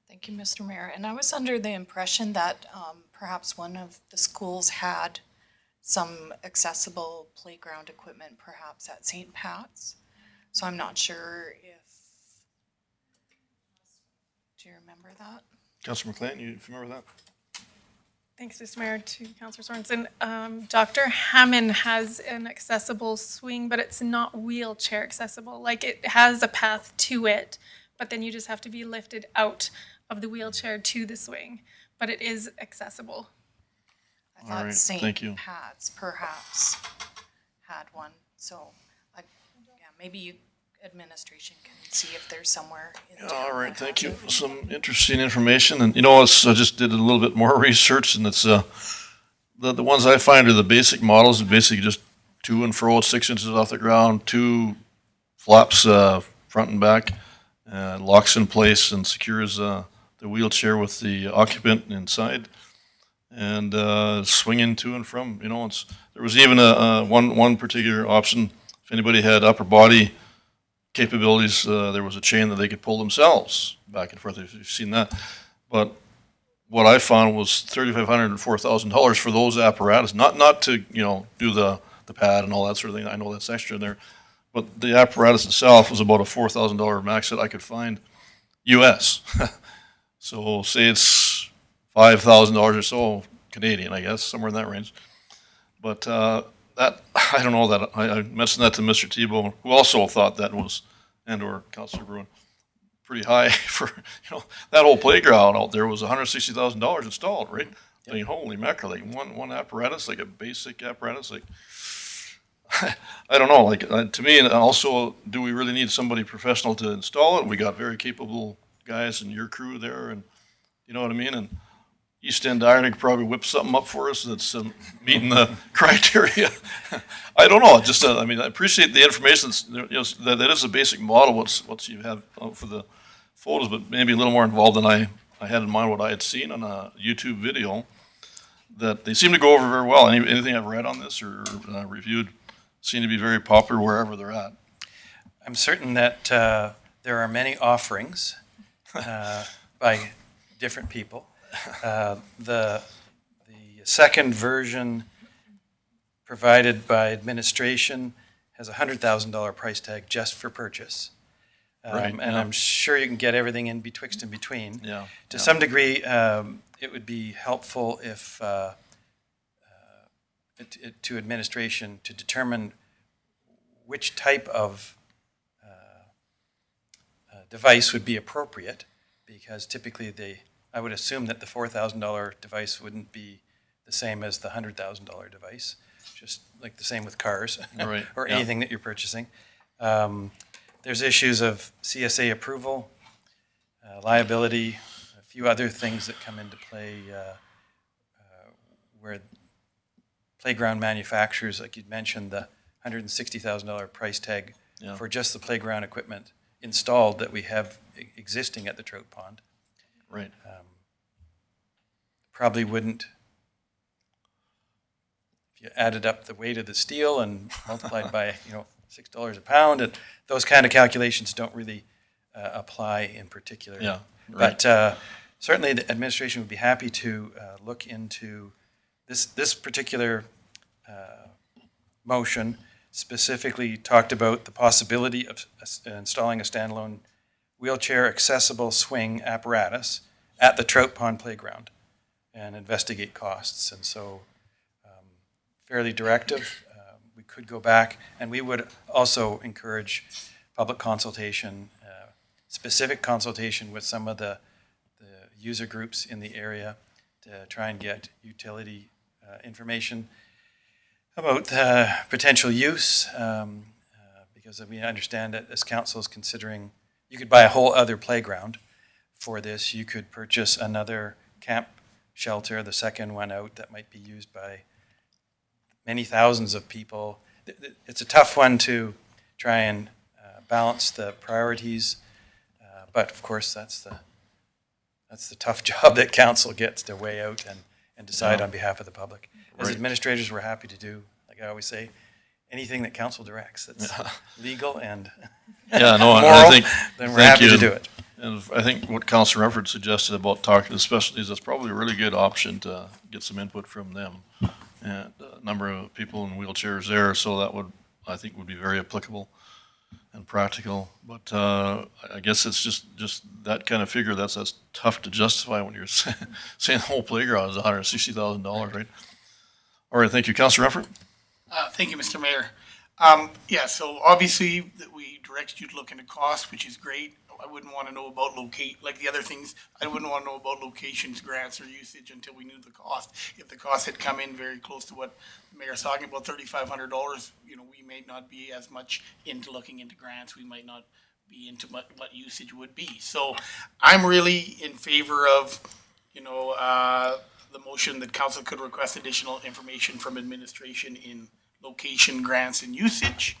Thank you, Mr. Mayor. And I was under the impression that perhaps one of the schools had some accessible playground equipment, perhaps at St. Pat's. So I'm not sure if, do you remember that?
Councillor McLean, you remember that?
Thanks, Mr. Mayor, to Councillor Sorensen. Dr. Hammond has an accessible swing, but it's not wheelchair accessible. Like, it has a path to it, but then you just have to be lifted out of the wheelchair to the swing. But it is accessible.
I
All
thought
right,
St.
thank you.
Pat's perhaps had one. So, maybe administration can see if there's somewhere in town.
All right,
that
thank you.
has it.
Some interesting information, and I just did a little bit more research, and it's the ones I find are the basic models, basically just to and fro, 6 inches off the ground, 2 flaps front and back, locks in place and secures the wheelchair with the occupant inside, and swinging to and from. There was even a one particular option. If anybody had upper body capabilities, there was a chain that they could pull themselves back and forth, if you've seen that. But what I found was $3,500 and $4,000 for those apparatus, not to, do the pad and all that sort of thing. I know that's extra in there. But the apparatus itself was about a $4,000 max that I could find US. So say it's $5,000 or so Canadian, I guess, somewhere in that range. But that, I don't know that, I mentioned that to Mr. Tebow, who also thought that was, and/or Councillor Bruin, pretty high for, that whole playground out there was $160,000 installed, right? I mean, holy mackerel, like one apparatus, like a basic apparatus, like, I don't know, to me, and also, do we really need somebody professional to install it? We got very capable guys in your crew there, and you know what I mean? And East End Iron could probably whip something up for us that's meeting the criteria. I don't know. Just I appreciate the information. That is a basic model. What's you have for the photos, but maybe a little more involved than I had in mind. What I had seen on a YouTube video, that they seem to go over very well. Anything I've read on this or reviewed seem to be very popular wherever they're at.
I'm certain that there are many offerings by different people. The second version provided by administration has a $100,000 price tag just for purchase.
Right,
And
yeah.
I'm sure you can get everything in betwixt and between.
Yeah.
To
yeah.
some degree, it would be helpful if to administration to determine which type of device would be appropriate, because typically I would assume that the $4,000 device wouldn't be the same as the $100,000 device, just like the same with cars
Right,
or
yeah.
anything that you're purchasing. There's issues of CSA approval, liability, a few other things that come into play where playground manufacturers, like you'd mentioned, the $160,000 price tag
Yeah.
for just the playground equipment installed that we have existing at the trout pond.
Right.
Probably wouldn't, if you added up the weight of the steel and multiplied by, $6 a pound, and those kind of calculations don't really apply in particular.
Yeah. Right.
But certainly the administration would be happy to look into this particular motion specifically talked about the possibility of installing a standalone wheelchair accessible swing apparatus at the trout pond playground and investigate costs. And so fairly directive. We could go back, and we would also encourage public consultation, specific consultation with some of the user groups in the area to try and get utility information about potential use, because we understand that as council is considering, you could buy a whole other playground for this. You could purchase another camp shelter, the second one out, that might be used by many thousands of people. It's a tough one to try and balance the priorities, but of course that's the tough job that council gets to weigh out and decide on behalf of the public. As
Right.
administrators, we're happy to do, like I always say, anything that council directs that's legal and
Yeah, no, I
moral,
think,
then we're
thank
happy
you.
to do it.
And I think what Councilor Rufford suggested about talking to the specialties, that's probably a really good option to get some input from them. And a number of people in wheelchairs there, so that I think would be very applicable and practical. But I guess it's just that kind of figure, that's tough to justify when you're saying the whole playground is $160,000, right? All right, thank you. Councilor Rufford?
Thank you, Mr. Mayor. Yeah, so obviously that we directed you to look into cost, which is great. I wouldn't want to know about like the other things, I wouldn't want to know about locations, grants, or usage until we knew the cost. If the cost had come in very close to what the mayor's talking about, $3,500, we may not be as much into looking into grants. We might not be into what usage would be. So I'm really in favor of, the motion that council could request additional information from administration in location, grants, and usage.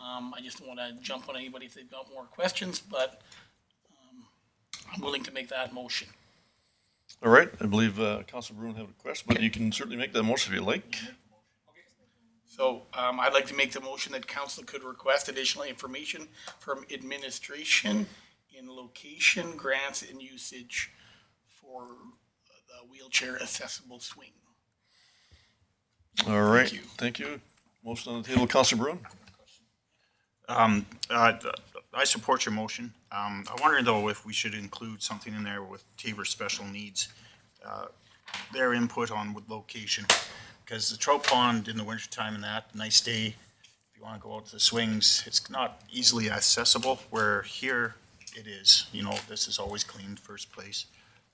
I just don't want to jump on anybody if they've got more questions, but I'm willing to make that motion.
All right, I believe Councilor Bruin had a question, but you can certainly make that motion if you like.
So I'd like to make the motion that council could request additional information from administration in location, grants, and usage for the wheelchair accessible swing.
All right,
you.
thank you. Motion on the table, Councilor Bruin?
I support your motion. I wonder though if we should include something in there with Tabor Special Needs, their input on with location. Because the trout pond in the wintertime and that, nice day, if you want to go out to the swings, it's not easily accessible, where here it is. This is always cleaned first place.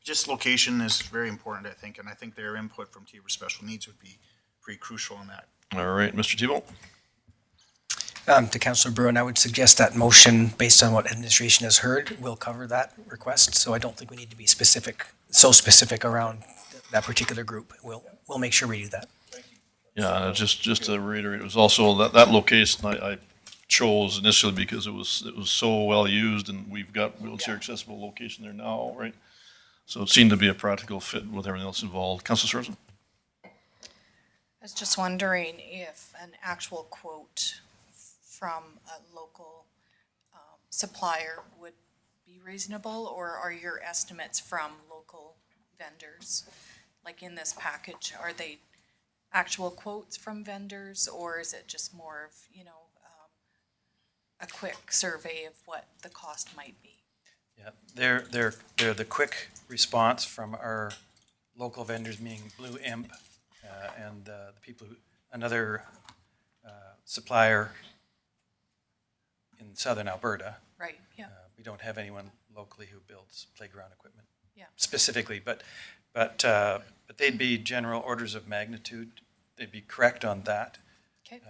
Just location is very important, I think, and I think their input from Tabor Special Needs would be pretty crucial in that.
All right, Mr. Tebow?
To Councillor Bruin, I would suggest that motion, based on what administration has heard, will cover that request. So I don't think we need to be so specific around that particular group. We'll make sure we do that.
Yeah, just to reiterate, it was also that location I chose initially because it was so well used, and we've got wheelchair accessible location there now, right? So it seemed to be a practical fit with everything else involved. Councilor Sorensen?
I was just wondering if an actual quote from a local supplier would be reasonable, or are your estimates from local vendors? Like in this package, are they actual quotes from vendors, or is it just more of, a quick survey of what the cost might be.
Yeah, they're the quick response from our local vendors, meaning Blue Imp, and the people who, another supplier in southern Alberta.
Right, yeah.
We don't have anyone locally who builds playground equipment.
Yeah.
Specifically, but they'd be general orders of magnitude. They'd be correct on that.
Okay.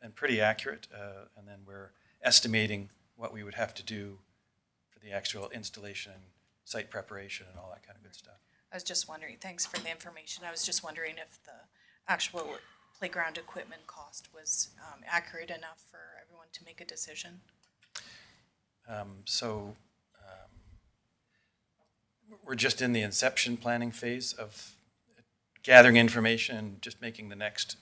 And pretty accurate. And then we're estimating what we would have to do for the actual installation and site preparation and all that kind of good stuff.
I was just wondering, thanks for the information. I was just wondering if the actual playground equipment cost was accurate enough for everyone to make a decision.
We're just in the inception planning phase of gathering information and just making the next,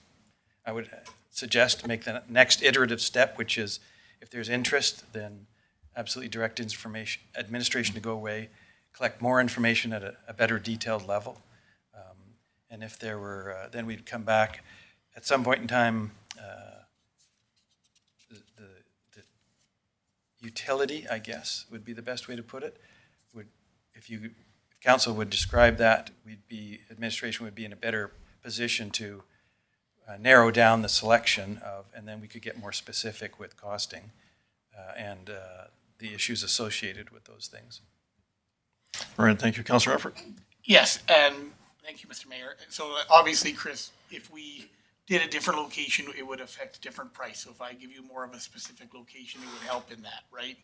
I would suggest to make the next iterative step, which is if there's interest, then absolutely direct information, administration to go away, collect more information at a better detailed level. And if there were, then we'd come back at some point in time, the utility, I guess, would be the best way to put it. If council would describe that, administration would be in a better position to narrow down the selection of, and then we could get more specific with costing and the issues associated with those things.
All right, thank you. Councillor Effort?
Yes, and thank you, Mr. Mayor. So obviously, Chris, if we did a different location, it would affect a different price. So if I give you more of a specific location, it would help in that, right?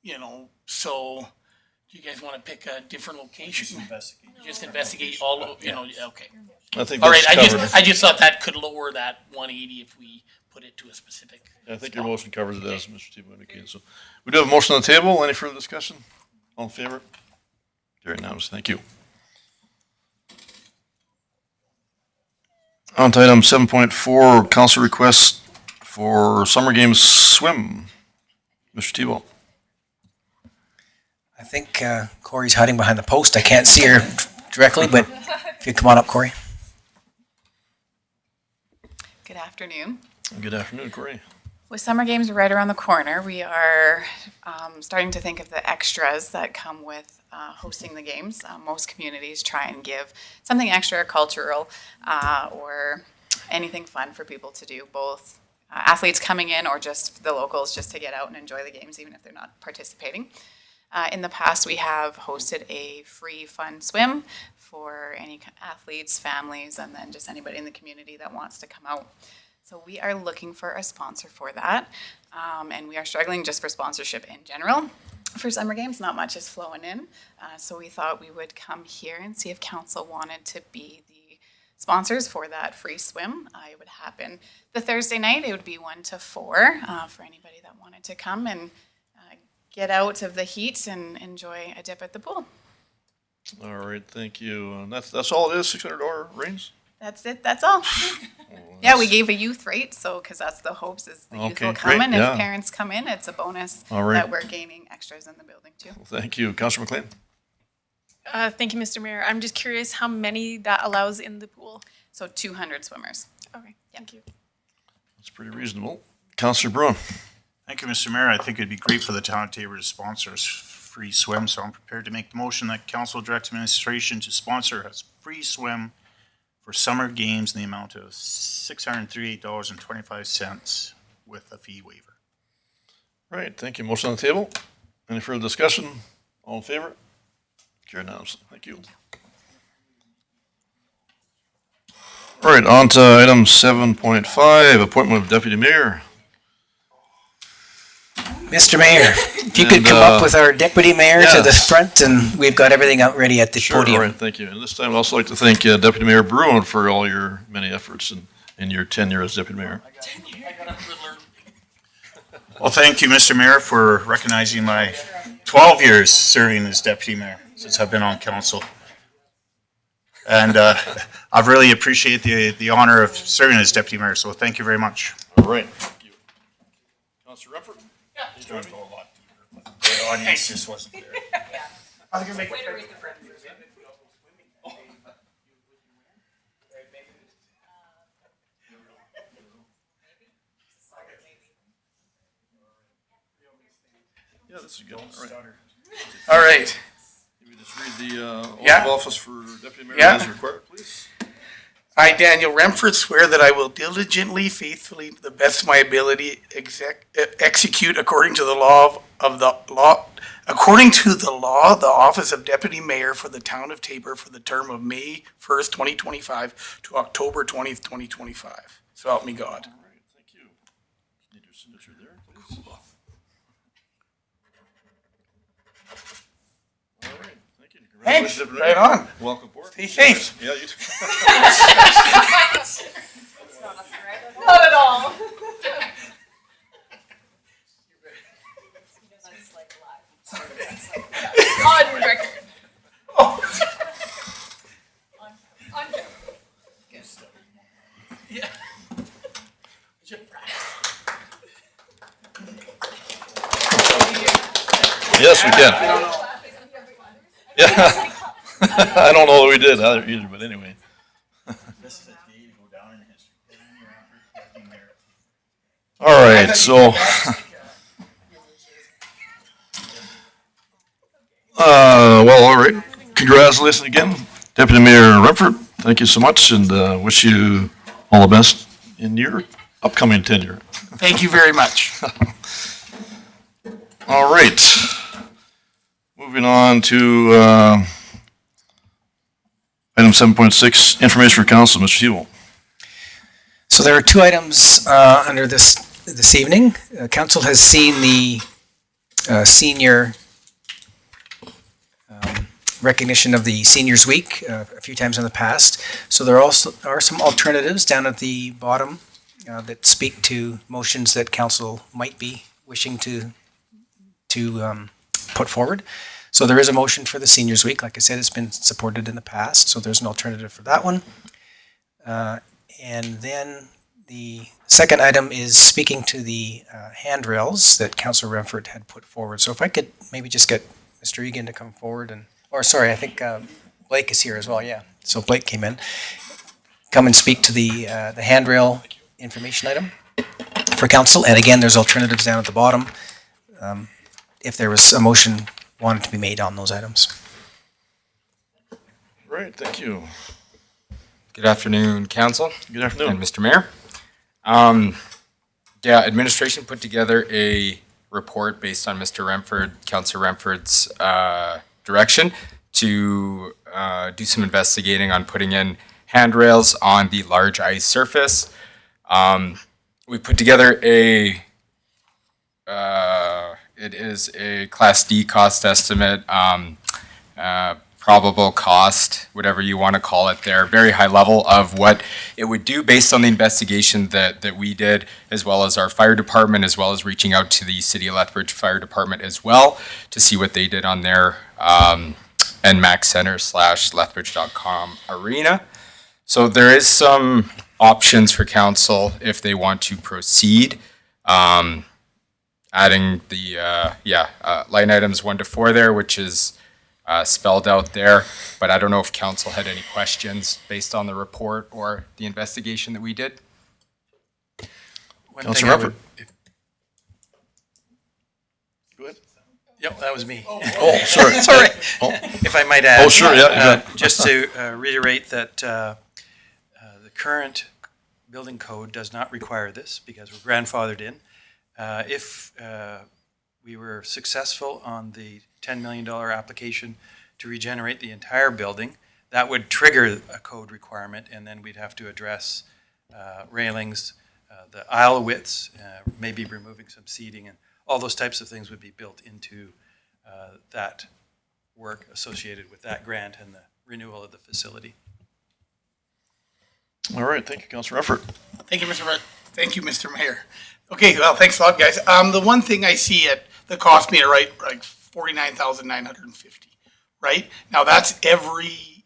You know, so do you guys want to pick a different location? Just investigate all of, you know, okay.
I think
All right,
that's covered.
I just thought that could lower that 180 if we put it to a specific.
I think your motion covers it as Mr. Tebow indicated. So we do have a motion on the table. Any further discussion? All in favor? Carried unanimous. Thank you. On to item 7.4, council request for summer games swim. Mr. Tebow.
I think Corey's hiding behind the post. I can't see her directly, but if you come on up, Corey.
Good afternoon.
Good afternoon, Corey.
With summer games right around the corner, we are starting to think of the extras that come with hosting the games. Most communities try and give something extra, cultural, or anything fun for people to do, both athletes coming in or just the locals just to get out and enjoy the games, even if they're not participating. In the past, we have hosted a free fun swim for any athletes, families, and then just anybody in the community that wants to come out. So we are looking for a sponsor for that, and we are struggling just for sponsorship in general. For summer games, not much is flowing in, so we thought we would come here and see if council wanted to be the sponsors for that free swim. It would happen the Thursday night. It would be 1 to 4 for anybody that wanted to come and get out of the heat and enjoy a dip at the pool.
All right, thank you. And that's all it is, $600 range?
That's it, that's all. Yeah, we gave a youth rate, so, because that's the hopes is the youth
Okay,
will come,
great,
and
yeah.
if parents come in, it's a bonus
All right.
that we're gaining extras in the building too.
Thank you. Councillor McLean?
Thank you, Mr. Mayor. I'm just curious how many that allows in the pool.
So 200 swimmers.
Okay, thank you.
That's pretty reasonable. Councillor Bruin?
Thank you, Mr. Mayor. I think it'd be great for the town of Taber to sponsor a free swim, so I'm prepared to make the motion that council direct administration to sponsor a free swim for summer games in the amount of $638.25 with a fee waiver.
Right, thank you. Motion on the table. Any further discussion? All in favor? Carried unanimously. Thank you. All right, on to item 7.5, appointment of deputy mayor.
Mr. Mayor, if you could
And,
come up with our deputy mayor to the
yes.
front, and we've got everything out ready at the
Sure, all
podium.
right, thank you. And this time I'd also like to thank Deputy Mayor Bruin for all your many efforts in your tenure as deputy mayor.
Well, thank you, Mr. Mayor, for recognizing my 12 years serving as deputy mayor since I've been on council. And I've really appreciated the honor of serving as deputy mayor, so thank you very much.
All right, thank you. Councillor Rumford?
He's going to go a lot deeper, but the audience just wasn't there.
Yeah, this is good. All right.
All right.
Maybe just read the oath
Yeah.
of office for Deputy Mayor
Yeah.
as required, please.
I, Daniel Remford, swear that I will diligently, faithfully, to the best of my ability, execute according to the law the office of Deputy Mayor for the town of Tabor for the term of May 1st, 2025 to October 20th, 2025. So help me God.
All right, thank you. Need your signature there, please. All right, thank you.
Thanks.
Congratulations, Deputy
Right
Mayor.
on.
Welcome aboard.
Stay safe.
Yeah, you too.
Not at all. On record.
Yeah.
Yes, we can. Yeah. I don't know that we did either, but anyway.
This is a day to go down in history. Deputy Mayor.
All right, so. Well, all right. Congratulations again, Deputy Mayor Remford. Thank you so much, and wish you all the best in your upcoming tenure.
Thank you very much.
All right. Moving on to item 7.6, information for council, Mr. Hewell.
So there are two items under this evening. Council has seen the senior recognition of the Seniors Week a few times in the past. So there also are some alternatives down at the bottom that speak to motions that council might be wishing to put forward. So there is a motion for the Seniors Week. Like I said, it's been supported in the past, so there's an alternative for that one. And then the second item is speaking to the handrails that Councillor Remford had put forward. So if I could maybe just get Mr. Egan to come forward I think Blake is here as well, yeah. So Blake came in. Come and speak to the handrail information item for council. And again, there's alternatives down at the bottom if there was a motion wanted to be made on those items.
Great, thank you.
Good afternoon, Council
Good
and
afternoon.
Mr. Mayor. Administration put together a report based on Mr. Remford, Councillor Remford's direction to do some investigating on putting in handrails on the large ice surface. We put together it is a Class D cost estimate, probable cost, whatever you want to call it there, very high level of what it would do based on the investigation that we did, as well as our fire department, as well as reaching out to the City of Lethbridge Fire Department as well to see what they did on their NMAX Center / Lethbridge.com arena. So there is some options for council if they want to proceed. Adding the line items 1 to 4 there, which is spelled out there, but I don't know if council had any questions based on the report or the investigation that we did.
One
Councillor
thing I
Remford.
would-
Go ahead.
Yep, that was me.
Oh, sorry.
Sorry.
Oh,
If I might add.
Oh, sure, yeah, you bet.
Just to reiterate that the current building code does not require this because we're grandfathered in. If we were successful on the $10 million application to regenerate the entire building, that would trigger a code requirement, and then we'd have to address railings, the aisle widths, maybe removing some seating, and all those types of things would be built into that work associated with that grant and the renewal of the facility.
all right, thank you, Councillor Remford.
Thank you, Mr. Mayor. Okay, well, thanks a lot, guys. The one thing I see the cost meter, right, like $49,950, right? Now that's every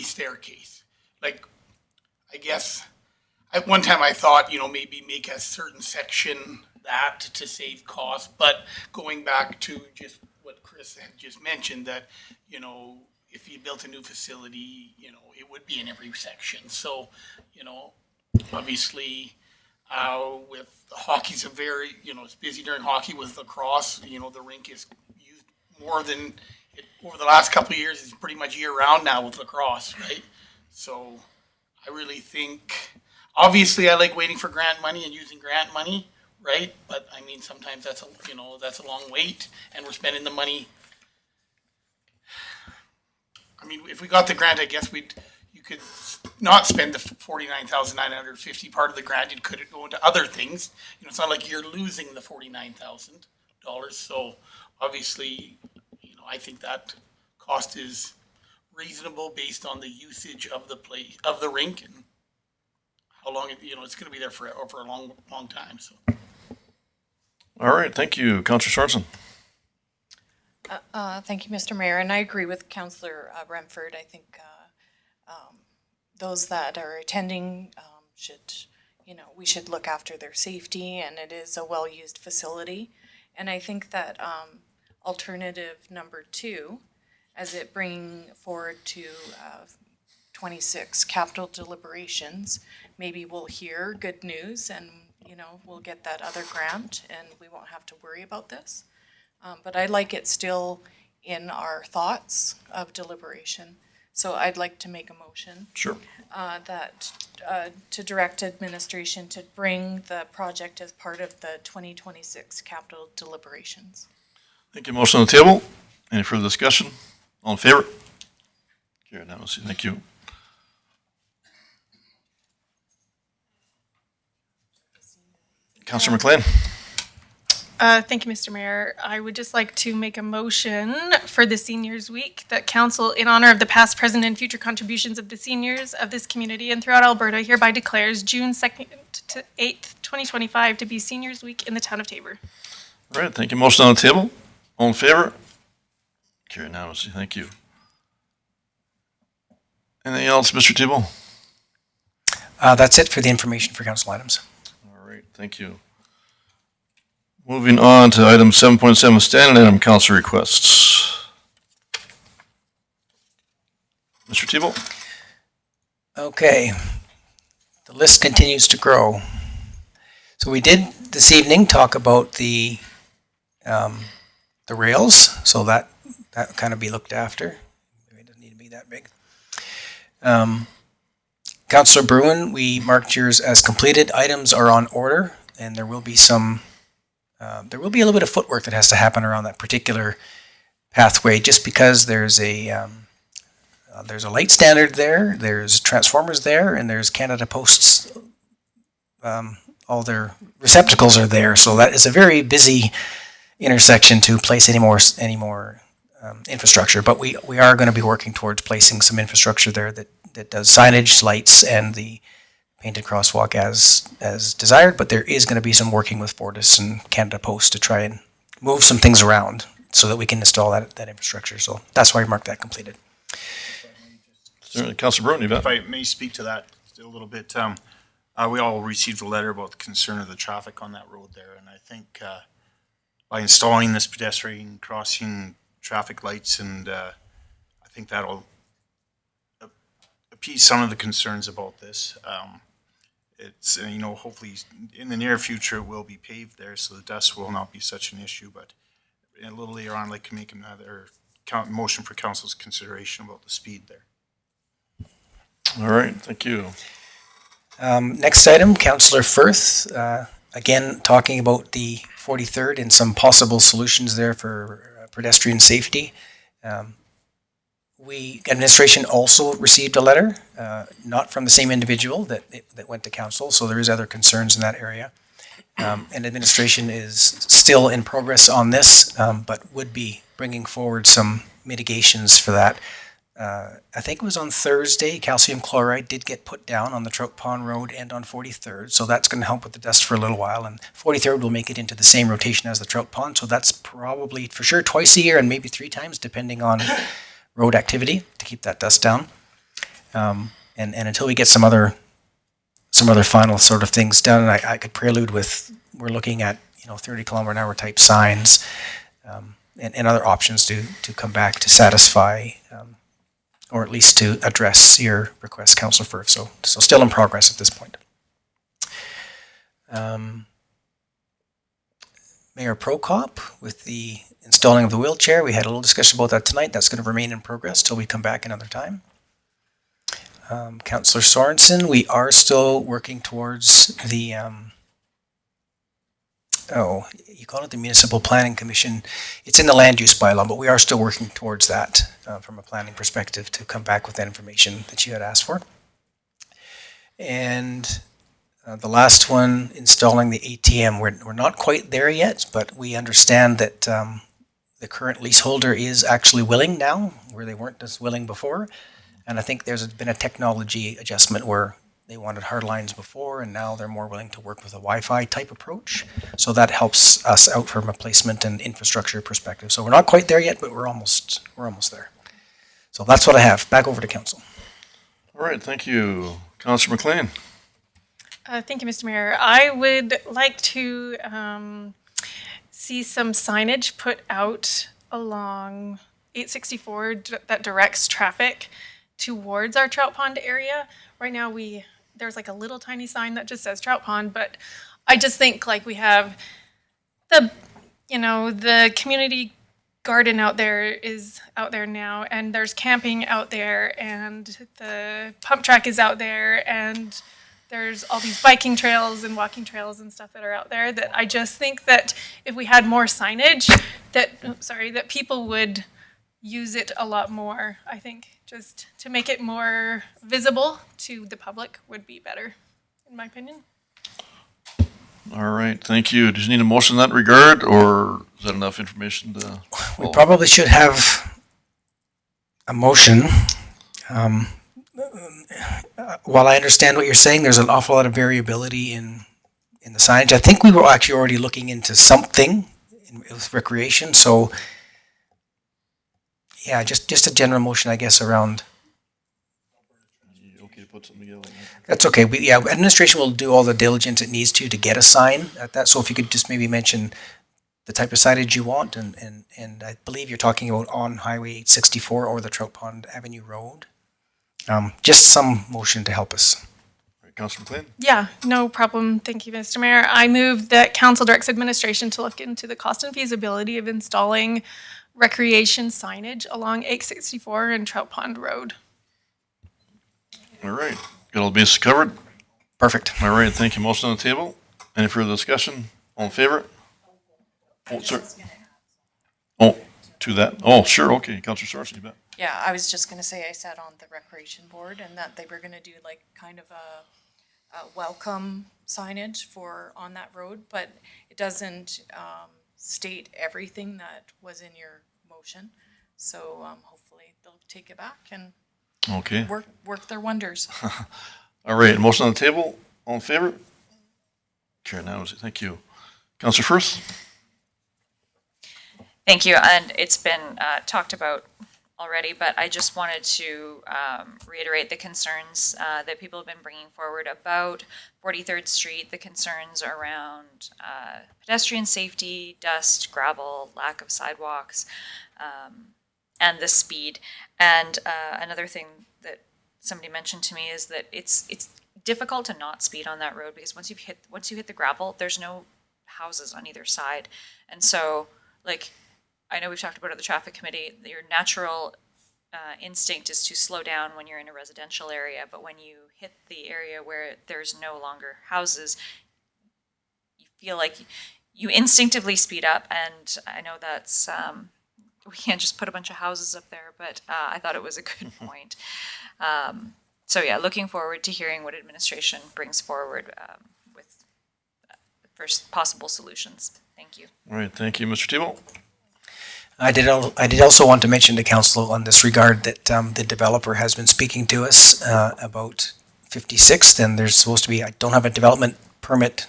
staircase. Like, I guess, at one time I thought, maybe make a certain section that to save cost, but going back to just what Chris had just mentioned, that, if you built a new facility, it would be in every section. So, obviously, With hockey's a very, it's busy during hockey. With lacrosse, the rink is used more than over the last couple of years. It's pretty much year round now with lacrosse, right? So I really think, obviously, I like waiting for grant money and using grant money, right? But I mean, sometimes that's a long wait, and we're spending the money. I mean, if we got the grant, I guess you could not spend the $49,950 part of the grant. You could go into other things. It's not like you're losing the $49,000. So obviously, I think that cost is reasonable based on the usage of the rink and how long it's going to be there for a long time. So.
All right, thank you, Councillor Sorensen.
Thank you, Mr. Mayor, and I agree with Councillor Remford. I think those that are attending should, we should look after their safety, and it is a well-used facility. And I think that alternative number 2, as it bring forward to 26 capital deliberations, maybe we'll hear good news and, we'll get that other grant and we won't have to worry about this. But I like it still in our thoughts of deliberation. So I'd like to make a motion.
Sure.
That to direct administration to bring the project as part of the 2026 capital deliberations.
Thank you. Motion on the table. Any further discussion? All in favor? Carried unanimously. Thank you. Councillor McLean.
Thank you, Mr. Mayor. I would just like to make a motion for the Seniors Week that council, in honor of the past, present, and future contributions of the seniors of this community and throughout Alberta, hereby declares June 2nd to 8th, 2025 to be Seniors Week in the town of Taber.
All right, thank you. Motion on the table. All in favor? Carried unanimously. Thank you. Anything else, Mr. Thibault?
That's it for the information for council items.
All right, thank you. Moving on to item 7.7, standing item council requests. Mr. Thibault?
Okay, the list continues to grow. So we did this evening talk about the rails, so that kind of be looked after. Maybe it doesn't need to be that big. Councillor Bruin, we marked yours as completed. Items are on order, and there will be there will be a little bit of footwork that has to happen around that particular pathway, just because there's a light standard there, there's transformers there, and there's Canada Post's, all their receptacles are there. So that is a very busy intersection to place any more infrastructure. But we are going to be working towards placing some infrastructure there that does signage, lights, and the painted crosswalk as desired. But there is going to be some working with Fortis and Canada Post to try and move some things around so that we can install that infrastructure. So that's why we marked that completed.
Certainly, Councillor Bruin,
If I may speak to that a little bit, we all received a letter about the concern of the traffic on that road there, and I think by installing this pedestrian crossing traffic lights, and I think that'll appease some of the concerns about this. It's hopefully in the near future it will be paved there, so the dust will not be such an issue. But a little later on, I'd like to make another motion for council's consideration about the speed there.
All right, thank you.
Next item, Councillor Firth, again talking about the 43rd and some possible solutions there for pedestrian safety. Administration also received a letter, not from the same individual that went to council, so there is other concerns in that area. And administration is still in progress on this, but would be bringing forward some mitigations for that. I think it was on Thursday, calcium chloride did get put down on the Trout Pond Road and on 43rd, so that's going to help with the dust for a little while. And 43rd will make it into the same rotation as the Trout Pond, so that's probably for sure twice a year and maybe 3 times, depending on road activity, to keep that dust down. And until we get some other final sort of things done, I could prelude with, we're looking at 30-kilometer-an-hour type signs and other options to come back to satisfy or at least to address your request, Councillor Firth. So still in progress at this point. Mayor Prokop with the installing of the wheelchair. We had a little discussion about that tonight. That's going to remain in progress till we come back another time. Councillor Sorensen, we are still working towards the, you call it the Municipal Planning Commission. It's in the land use bylaw, but we are still working towards that from a planning perspective to come back with that information that you had asked for. And the last one, installing the ATM. We're not quite there yet, but we understand that the current leaseholder is actually willing now, where they weren't as willing before. And I think there's been a technology adjustment where they wanted hard lines before, and now they're more willing to work with a Wi-Fi type approach. So that helps us out from a placement and infrastructure perspective. So we're not quite there yet, but we're almost there. So that's what I have. Back over to council.
All right, thank you. Councillor McLean.
Thank you, Mr. Mayor. I would like to see some signage put out along 864 that directs traffic towards our Trout Pond area. Right now, there's like a little tiny sign that just says Trout Pond, but I just think like we have the community garden out there now, and there's camping out there, and the pump track is out there, and there's all these biking trails and walking trails and stuff that are out there that I just think that if we had more signage that people would use it a lot more. I think just to make it more visible to the public would be better, in my opinion.
All right, thank you. Do you need a motion in that regard, or is that enough information to?
We probably should have a motion. While I understand what you're saying, there's an awful lot of variability in the signage. I think we were actually already looking into something with recreation, so yeah, just a general motion, I guess, around.
Okay, put something together.
That's okay. Administration will do all the diligence it needs to get a sign at that. So if you could just maybe mention the type of signage you want, and I believe you're talking about on Highway 864 or the Trout Pond Avenue Road. Just some motion to help us.
All right, Councillor McLean.
Yeah, no problem. Thank you, Mr. Mayor. I move that council directs administration to look into the cost and feasibility of installing recreation signage along 864 and Trout Pond Road.
All right, got all the bases covered?
Perfect.
All right, thank you. Motion on the table. Any further discussion? All in favor? Oh, sir. Oh, to that. Oh, sure. Okay, Councillor Sorensen, you bet.
Yeah, I was just gonna say I sat on the recreation board and that they were gonna do like kind of a welcome signage on that road, but it doesn't state everything that was in your motion. So hopefully they'll take it back and
Okay.
work their wonders.
All right, motion on the table. All in favor? Carried unanimously. Thank you. Councillor Firth?
Thank you, and it's been talked about already, but I just wanted to reiterate the concerns that people have been bringing forward about 43rd Street, the concerns around pedestrian safety, dust, gravel, lack of sidewalks, and the speed. And another thing that somebody mentioned to me is that it's difficult to not speed on that road because once you hit the gravel, there's no houses on either side, and so like. I know we've talked about it at the traffic committee, your natural instinct is to slow down when you're in a residential area, but when you hit the area where there's no longer houses, you feel like you instinctively speed up, and I know that's, we can't just put a bunch of houses up there, but I thought it was a good point. So yeah, looking forward to hearing what administration brings forward with first possible solutions. Thank you.
All right, thank you. Mr. Tebow?
I did also want to mention to council on this regard that the developer has been speaking to us about 56th, and there's supposed to be, I don't have a development permit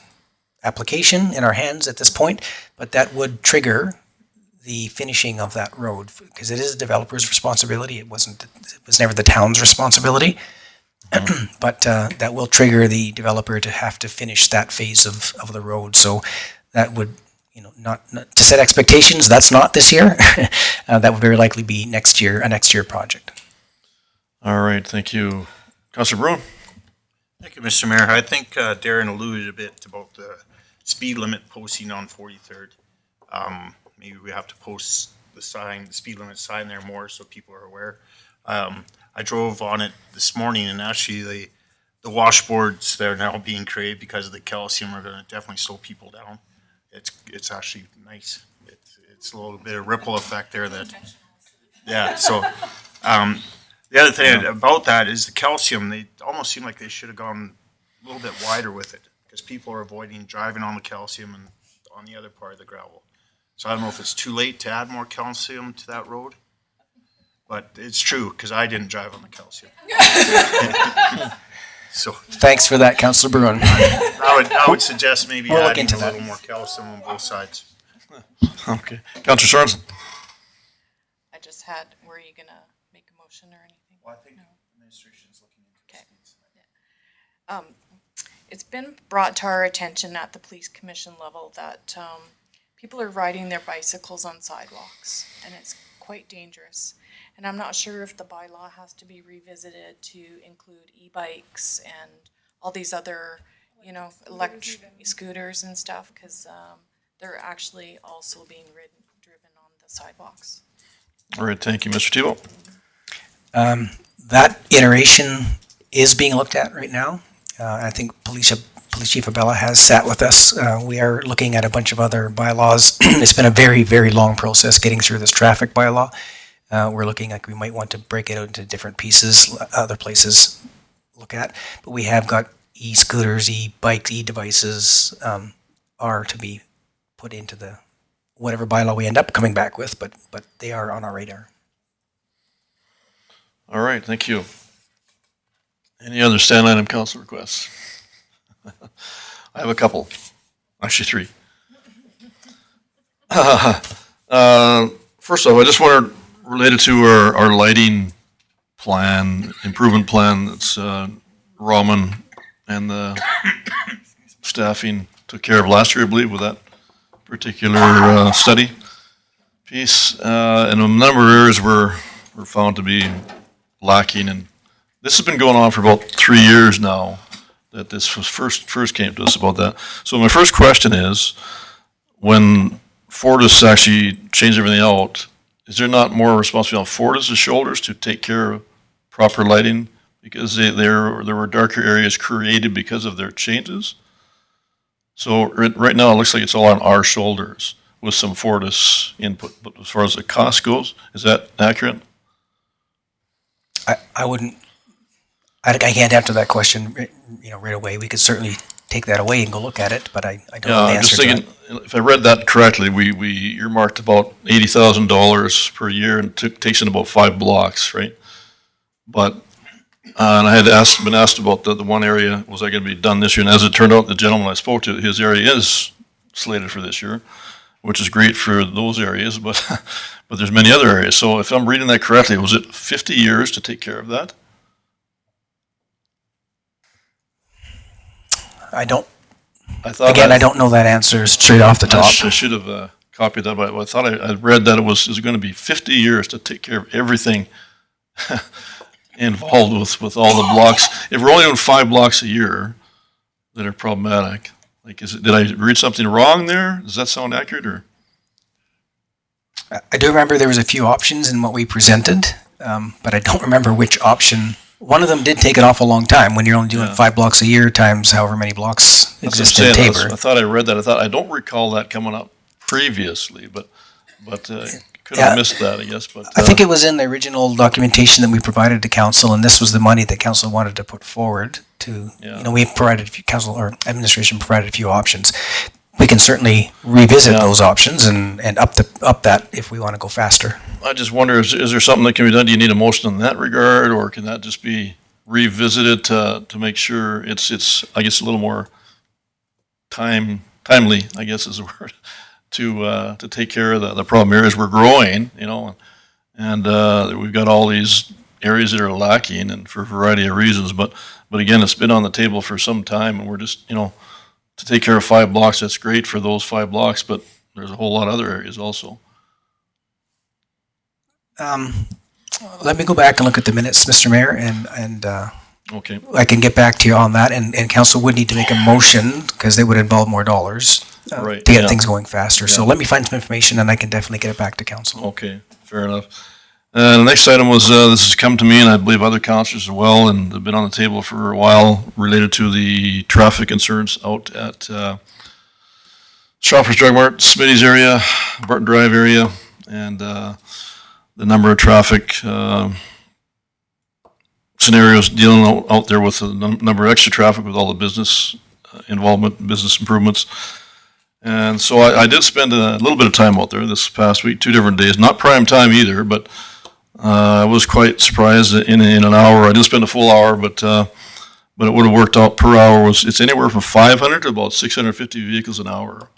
application in our hands at this point, but that would trigger the finishing of that road because it is a developer's responsibility. It was never the town's responsibility, but that will trigger the developer to have to finish that phase of the road. So that would, not to set expectations, that's not this year. That would very likely be next year, a next year project.
All right, thank you. Councillor Bruin?
Thank you, Mr. Mayor. I think Darren alluded a bit about the speed limit posting on 43rd. Maybe we have to post the sign, the speed limit sign there more so people are aware. I drove on it this morning and actually the washboards that are now being created because of the calcium are gonna definitely slow people down. It's actually nice. It's a little bit of ripple effect there that, yeah, so, the other thing about that is the calcium, they almost seem like they should have gone a little bit wider with it because people are avoiding driving on the calcium and on the other part of the gravel. So I don't know if it's too late to add more calcium to that road, but it's true because I didn't drive on the calcium. So
Thanks for that, Councillor Bruin.
I would suggest maybe
We'll look
adding
into
a
that.
little more calcium on both sides.
Okay. Counselor Sorensen?
I just had, were you gonna make a motion or anything?
Well, I think
No.
administration's looking into
Okay.
speeds.
It's been brought to our attention at the police commission level that people are riding their bicycles on sidewalks, and it's quite dangerous. And I'm not sure if the bylaw has to be revisited to include e-bikes and all these other, electric scooters and stuff, because they're actually also being driven on the sidewalks.
All right, thank you. Mr. Tebow?
That iteration is being looked at right now. I think Police Chief Abella has sat with us. We are looking at a bunch of other bylaws. It's been a very, very long process getting through this traffic bylaw. We're looking like we might want to break it out into different pieces, other places look at. But we have got e-scooters, e-bikes, e-devices are to be put into the whatever bylaw we end up coming back with, but they are on our radar.
All right, thank you. Any other stand item council requests? I have a couple, actually three. First off, I just wanted, related to our lighting plan, improvement plan, that's Raman and the staffing took care of last year, I believe, with that particular study piece. And a number of areas were found to be lacking, and this has been going on for about 3 years now, that this was first came to us about that. So my first question is, when Fortis actually changed everything out, is there not more responsibility on Fortis' shoulders to take care of proper lighting? Because there were darker areas created because of their changes. So right now, it looks like it's all on our shoulders with some Fortis input. But as far as the cost goes, is that accurate?
I wouldn't, I can't answer that question, right away. We could certainly take that away and go look at it, but I don't know the
I'm just
answer to that.
thinking, if I read that correctly, we earmarked about $80,000 per year and takes in about 5 blocks, right? But, and I had been asked about the one area, was I gonna be done this year? And as it turned out, the gentleman I spoke to, his area is slated for this year, which is great for those areas, but, but there's many other areas. So if I'm reading that correctly, was it 50 years to take care of that?
I don't,
I thought
again, I don't know that answer straight off the top.
I should have copied that, but I thought I read that it was going to be 50 years to take care of everything involved with all the blocks. If we're only doing 5 blocks a year that are problematic, like, did I read something wrong there? Does that sound accurate, or?
I do remember there was a few options in what we presented, but I don't remember which option. One of them did take an awful long time when you're only doing 5 blocks a year times however many blocks
That's what I'm
exist in
saying.
Tabor.
I thought I read that. I don't recall that coming up previously, but could have missed that, I guess. But
I think it was in the original documentation that we provided to council, and this was the money that council wanted to put forward to, we provided, council or administration provided a few options. We can certainly revisit those options and up that if we want to go faster.
I just wonder, is there something that can be done? Do you need a motion in that regard, or can that just be revisited to make sure it's I guess a little more timely, I guess is the word, to take care of the problem areas. We're growing, and we've got all these areas that are lacking, and for a variety of reasons. But again, it's been on the table for some time, and we're just to take care of 5 blocks. That's great for those 5 blocks, but there's a whole lot of other areas also.
Let me go back and look at the minutes, Mr. Mayor, and
Okay,
I can get back to you on that, and council would need to make a motion, because they would involve more dollars
Right,
to get
yeah.
things going faster. So
Yeah.
let me find some information, and I can definitely get it back to council.
okay, fair enough. The next item was, this has come to me, and I believe other councilors as well, and they've been on the table for a while, related to the traffic concerns out at Shoppers Drug Mart, Smitty's area, Barton Drive area, and the number of traffic scenarios dealing out there with the number of extra traffic with all the business involvement, business improvements. And so I did spend a little bit of time out there this past week, 2 different days, not prime time either, but I was quite surprised that in an hour, I didn't spend a full hour, but it would have worked out per hour. It's anywhere from 500 to about 650 vehicles an hour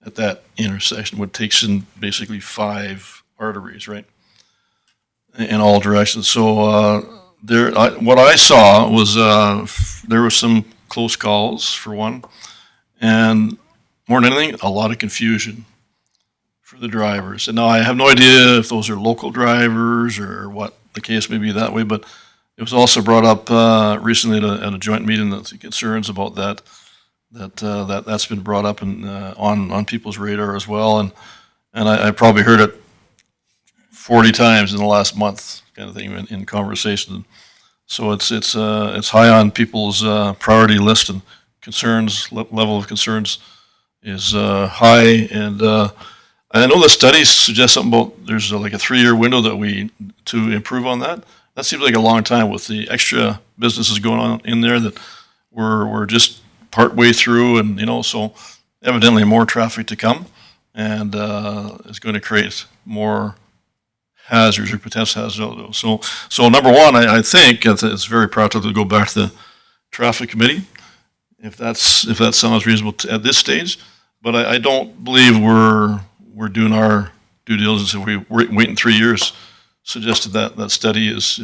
at that intersection, which takes in basically 5 arteries, right? In all directions. So what I saw was there were some close calls for one, and more than anything, a lot of confusion for the drivers. And now I have no idea if those are local drivers or what the case may be that way, but it was also brought up recently at a joint meeting that the concerns about that's been brought up and on people's radar as well. And I probably heard it 40 times in the last month, kind of thing, in conversation. So it's high on people's priority list, and concerns level of concerns is high. And I know the studies suggest something about there's like a 3-year window to improve on that. That seems like a long time with the extra businesses going on in there that we're just part way through, and so evidently more traffic to come, and it's going to create more hazards or potential hazards. So number one, I think it's very practical to go back to the traffic committee, if that sounds reasonable at this stage. But I don't believe we're doing our due diligence if we wait in 3 years. Suggested that study is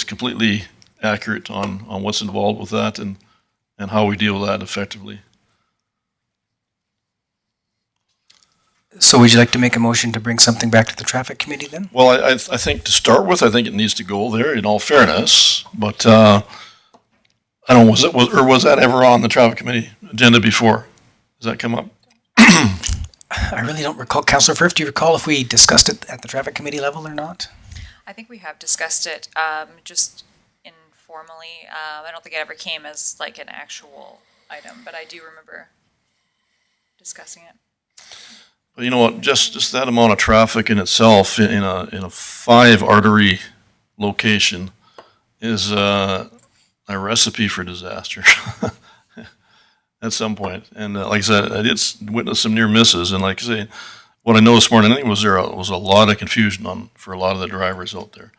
completely accurate on what's involved with that and how we deal with that effectively.
So would you like to make a motion to bring something back to the traffic committee then?
Well, I think to start with, I think it needs to go there in all fairness, but I don't know, was that ever on the traffic committee agenda before? Does that come up?
I really don't recall. Councillor Firth, do you recall if we discussed it at the traffic committee level or not?
I think we have discussed it, just informally. I don't think it ever came as like an actual item, but I do remember discussing it.
But you know what, just that amount of traffic in itself in a 5 artery location is a recipe for disaster at some point. And like I said, I did witness some near misses, and like I say, what I noticed more than anything was there was a lot of confusion for a lot of the drivers out there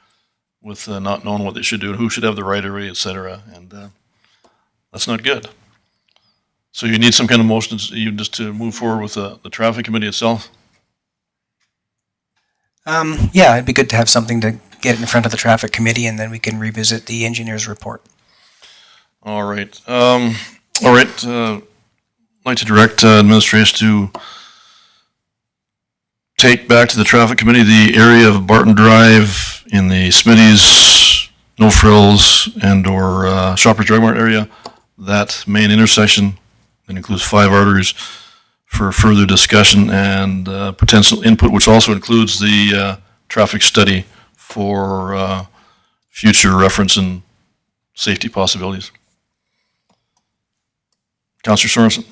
with not knowing what they should do and who should have the right of way, et cetera, and that's not good. So you need some kind of motion just to move forward with the traffic committee itself?
Yeah, it'd be good to have something to get it in front of the traffic committee, and then we can revisit the engineer's report.
All right. I'd like to direct administration to take back to the traffic committee the area of Barton Drive in the Smitty's, No Frills, and/or Shoppers Drug Mart area, that main intersection that includes 5 arteries, for further discussion and potential input, which also includes the traffic study for future reference and safety possibilities. Councillor Sorensen.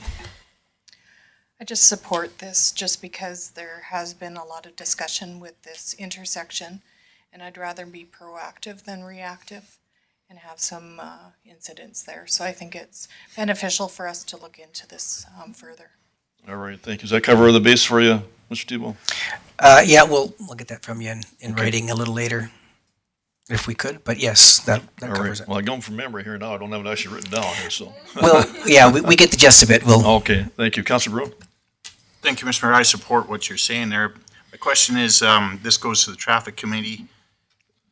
I just support this just because there has been a lot of discussion with this intersection, and I'd rather be proactive than reactive and have some incidents there. So I think it's beneficial for us to look into this further.
All right, thank you. Does that cover the base for you, Mr. Tebow?
Yeah, we'll get that from you in
Okay.
writing a little later, if we could. But yes, that
All
covers
right.
it.
Well, I'm going from memory here now. I don't have it actually written down here, so.
Well, yeah, we get the gist of it.
Okay, thank you. Councillor Bruin?
Thank you, Mr. Mayor. I support what you're saying there. The question is, this goes to the traffic committee.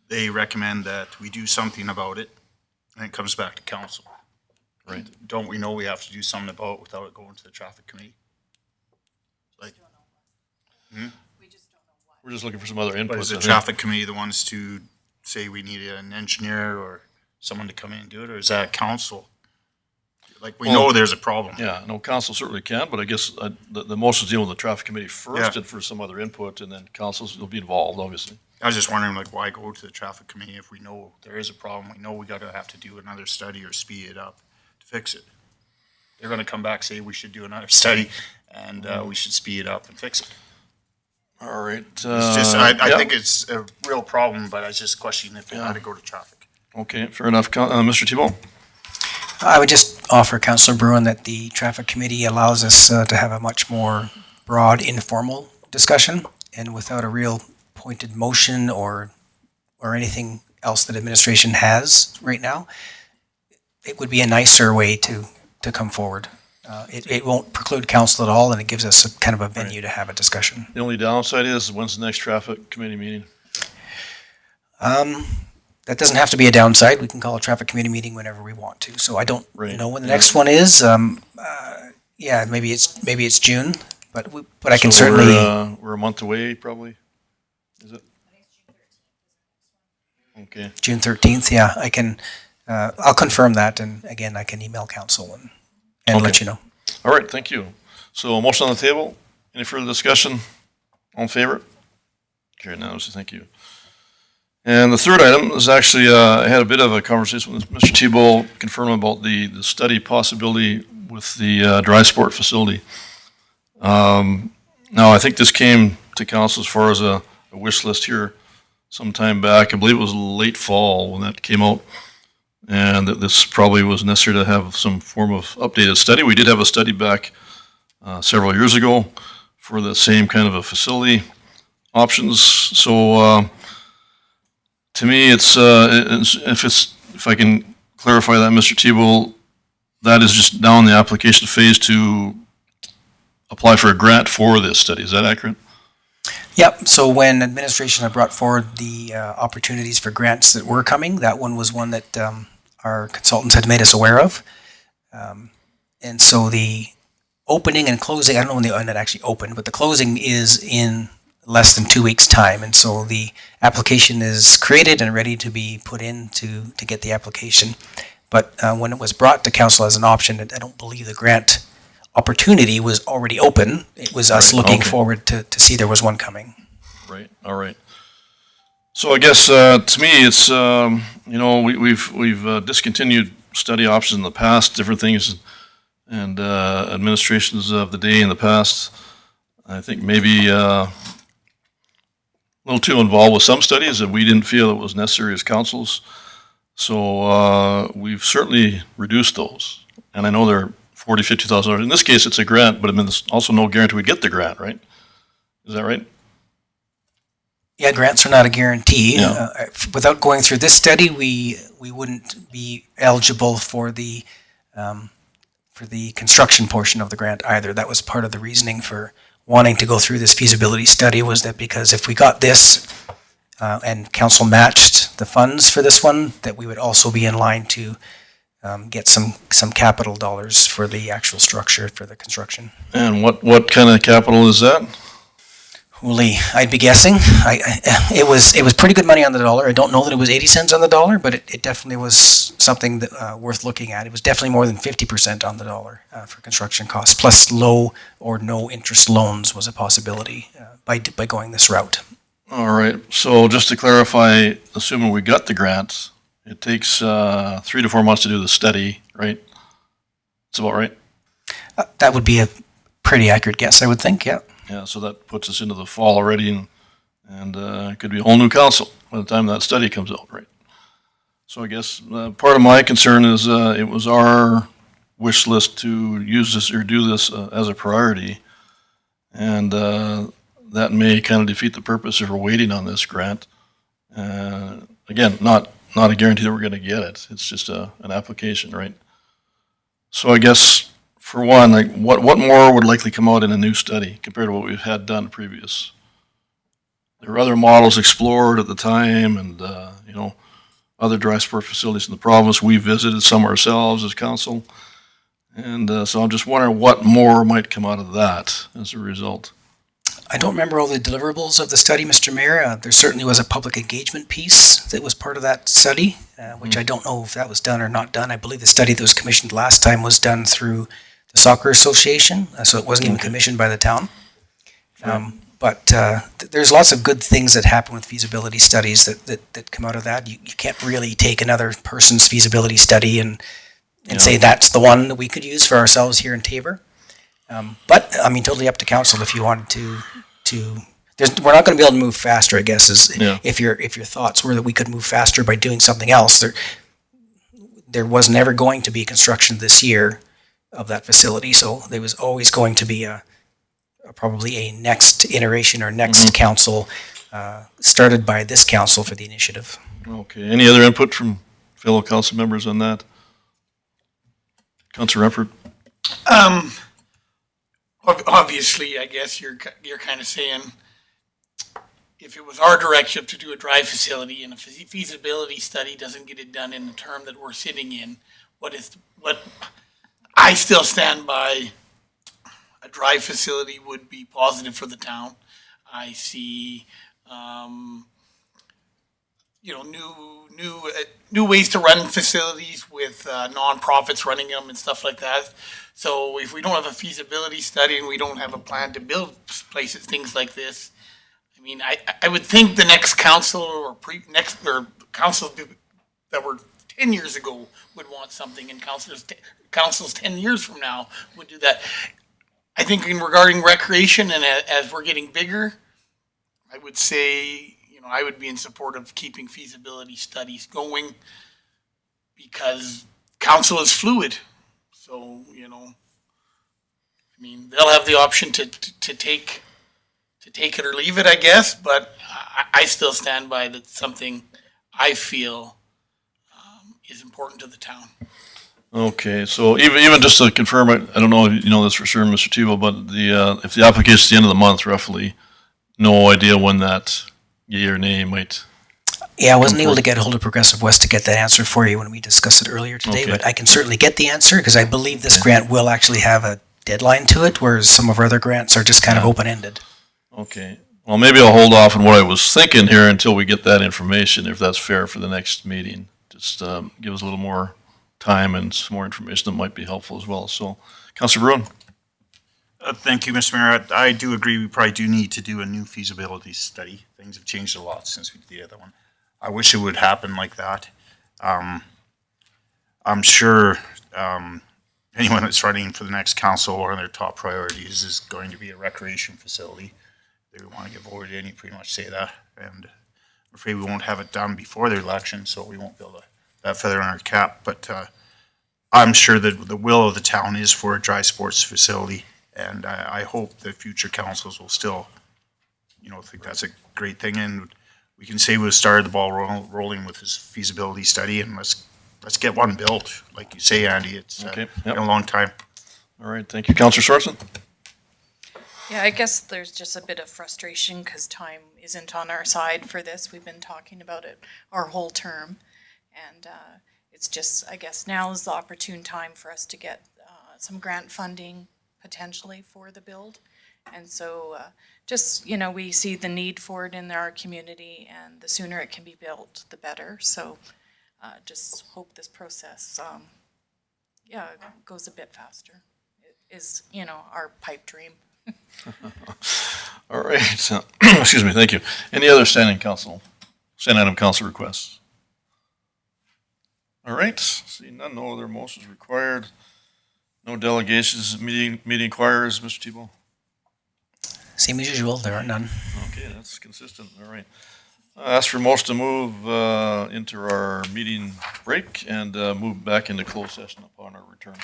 They recommend that we do something about it, and it comes back to council.
Right.
Don't we know we have to do something about it without it going to the traffic committee? Like,
We're just looking for some other input.
is the traffic committee the ones to say we need an engineer or someone to come in and do it, or is that council? Like, we know there's a problem.
Yeah, no, council certainly can, but I guess the most is dealing with the traffic committee first
Yeah.
and for some other input, and then councils will be involved, obviously.
I was just wondering, like, why go to the traffic committee if we know there is a problem? We know we gotta have to do another study or speed it up to fix it. They're gonna come back, say we should do another study, and we should speed it up and fix it.
All right.
It's just, I
yeah.
think it's a real problem, but I was just questioning if it had to go to traffic.
Okay, fair enough. Mr. Thibault?
I would just offer Councillor Bruin that the traffic committee allows us to have a much more broad, informal discussion, and without a real pointed motion or anything else that administration has right now, it would be a nicer way to come forward. It won't preclude council at all, and it gives us a kind of a venue to have a discussion.
The only downside is, when's the next traffic committee meeting?
That doesn't have to be a downside. We can call a traffic committee meeting whenever we want to. So I don't
Right.
know when the next one is. Yeah, maybe it's June, but I can
So
certainly.
we're a month away, probably? Is it? Okay,
June 13th, yeah, I can, I'll confirm that, and again, I can email council and let
Okay.
you know.
all right, thank you. So a motion on the table, any further discussion? All in favor? Carried unanimously, thank you. And the third item is actually, I had a bit of a conversation with Mr. Thibault confirming about the study possibility with the dry sport facility. Now, I think this came to council as far as a wish list here some time back. I believe it was late fall when that came out. And that this probably was necessary to have some form of updated study. We did have a study back several years ago for the same kind of a facility options. So to me, if I can clarify that, Mr. Thibault, that is just now in the application phase to apply for a grant for this study. Is that accurate?
Yep, so when administration had brought forward the opportunities for grants that were coming, that one was one that our consultants had made us aware of. And so the opening and closing, I don't know when the one that actually opened, but the closing is in less than 2 weeks' time. And so the application is created and ready to be put in to get the application. But when it was brought to council as an option, I don't believe the grant opportunity was already open. It was us
Right,
looking
okay.
forward to see there was one coming.
Right, all right. So I guess, to me, it's, we've discontinued study options in the past, different things, and administrations of the day in the past, I think maybe a little too involved with some studies that we didn't feel it was necessary as councils. So we've certainly reduced those. And I know they're $40,000, $50,000. In this case, it's a grant, but I mean, there's also no guarantee we get the grant, right? Is that right?
Yeah, grants are not a guarantee.
Yeah.
Without going through this study, we wouldn't be eligible for the construction portion of the grant either. That was part of the reasoning for wanting to go through this feasibility study, was that because if we got this and council matched the funds for this one, that we would also be in line to get some capital dollars for the actual structure for the construction.
And what kind of capital is that?
Holy, I'd be guessing. It was pretty good money on the dollar. I don't know that it was 80 cents on the dollar, but it definitely was something that, worth looking at. It was definitely more than 50% on the dollar for construction costs. Plus, low or no interest loans was a possibility by going this route.
All right, so just to clarify, assuming we got the grant, it takes 3 to 4 months to do the study, right? That's about right?
That would be a pretty accurate guess, I would think, yeah.
Yeah, so that puts us into the fall already, and it could be a whole new council by the time that study comes out, right? So I guess part of my concern is it was our wish list to use this or do this as a priority, and that may kind of defeat the purpose if we're waiting on this grant. Again, not a guarantee that we're going to get it. It's just an application, right? So I guess, for one, like what more would likely come out in a new study compared to what we've had done previous? There were other models explored at the time, and other dry sport facilities in the province. We visited some ourselves as council, and so I'm just wondering what more might come out of that as a result.
I don't remember all the deliverables of the study, Mr. Mayor. There certainly was a public engagement piece that was part of that study, which I don't know if that was done or not done. I believe the study that was commissioned last time was done through the Soccer Association, so it wasn't even commissioned by the town. But there's lots of good things that happen with feasibility studies that come out of that. You can't really take another person's feasibility study and say that's the one that we could use for ourselves here in Tabor. But, I mean, totally up to council if you wanted we're not going to be able to move faster, I guess, if your thoughts were that we could move faster by doing something else. There was never going to be construction this year of that facility, so there was always going to be probably a next iteration or next council started by this council for the initiative.
Okay, any other input from fellow council members on that? Councilor Remford?
Obviously, I guess you're kind of saying, if it was our directive to do a dry facility and a feasibility study doesn't get it done in the term that we're sitting in, what I still stand by, a dry facility would be positive for the town. I see, new ways to run facilities with nonprofits running them and stuff like that. So if we don't have a feasibility study and we don't have a plan to build places, things like this, I mean, I would think the next council or councils that were 10 years ago would want something, and councils 10 years from now would do that. I think regarding recreation, and as we're getting bigger, I would say, I would be in support of keeping feasibility studies going, because council is fluid. So, I mean, they'll have the option to take it or leave it, I guess, but I still stand by that something I feel is important to the town.
Okay, so even just to confirm, I don't know if you know this for sure, Mr. Tebow, but if the application's the end of the month roughly, no idea when that yea or nay might.
Yeah, I wasn't able to get a hold of Progressive West to get that answer for you when we discussed it earlier today,
Okay.
but I can certainly get the answer, because I believe this grant will actually have a deadline to it, whereas some of our other grants are just kind of open-ended.
Okay, well, maybe I'll hold off on what I was thinking here until we get that information, if that's fair for the next meeting. Just give us a little more time and some more information that might be helpful as well. So, Councilor Bruin?
Thank you, Mr. Mayor. I do agree we probably do need to do a new feasibility study. Things have changed a lot since we did the other one. I wish it would happen like that. I'm sure anyone that's running for the next council, one of their top priorities is going to be a recreation facility. They want to get voted in, you pretty much say that. And I'm afraid we won't have it done before the election, so we won't be able to that feather in our cap. But I'm sure that the will of the town is for a dry sports facility. And I hope that future councils will still, think that's a great thing. And we can say we've started the ball rolling with this feasibility study, and let's get one built. Like you say, Andy, it's
Okay,
been a long time.
All right, thank you. Councilor Sorensen?
Yeah, I guess there's just a bit of frustration because time isn't on our side for this. We've been talking about it our whole term. And it's just, I guess now is the opportune time for us to get some grant funding potentially for the build. And so we see the need for it in our community, and the sooner it can be built, the better. So just hope this process, goes a bit faster. It is, our pipe dream.
All right, so, excuse me, thank you. Any other standing item council requests? All right, seeing none, no other motions required. No delegations, meeting inquirers, Mr. Tebow?
Same as usual, there are none.
Okay, that's consistent, all right. Ask for motion to move into our meeting break and move back into closed session upon our return.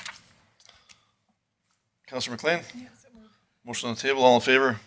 Councilor McLean? Yes, motion on the table, all in favor?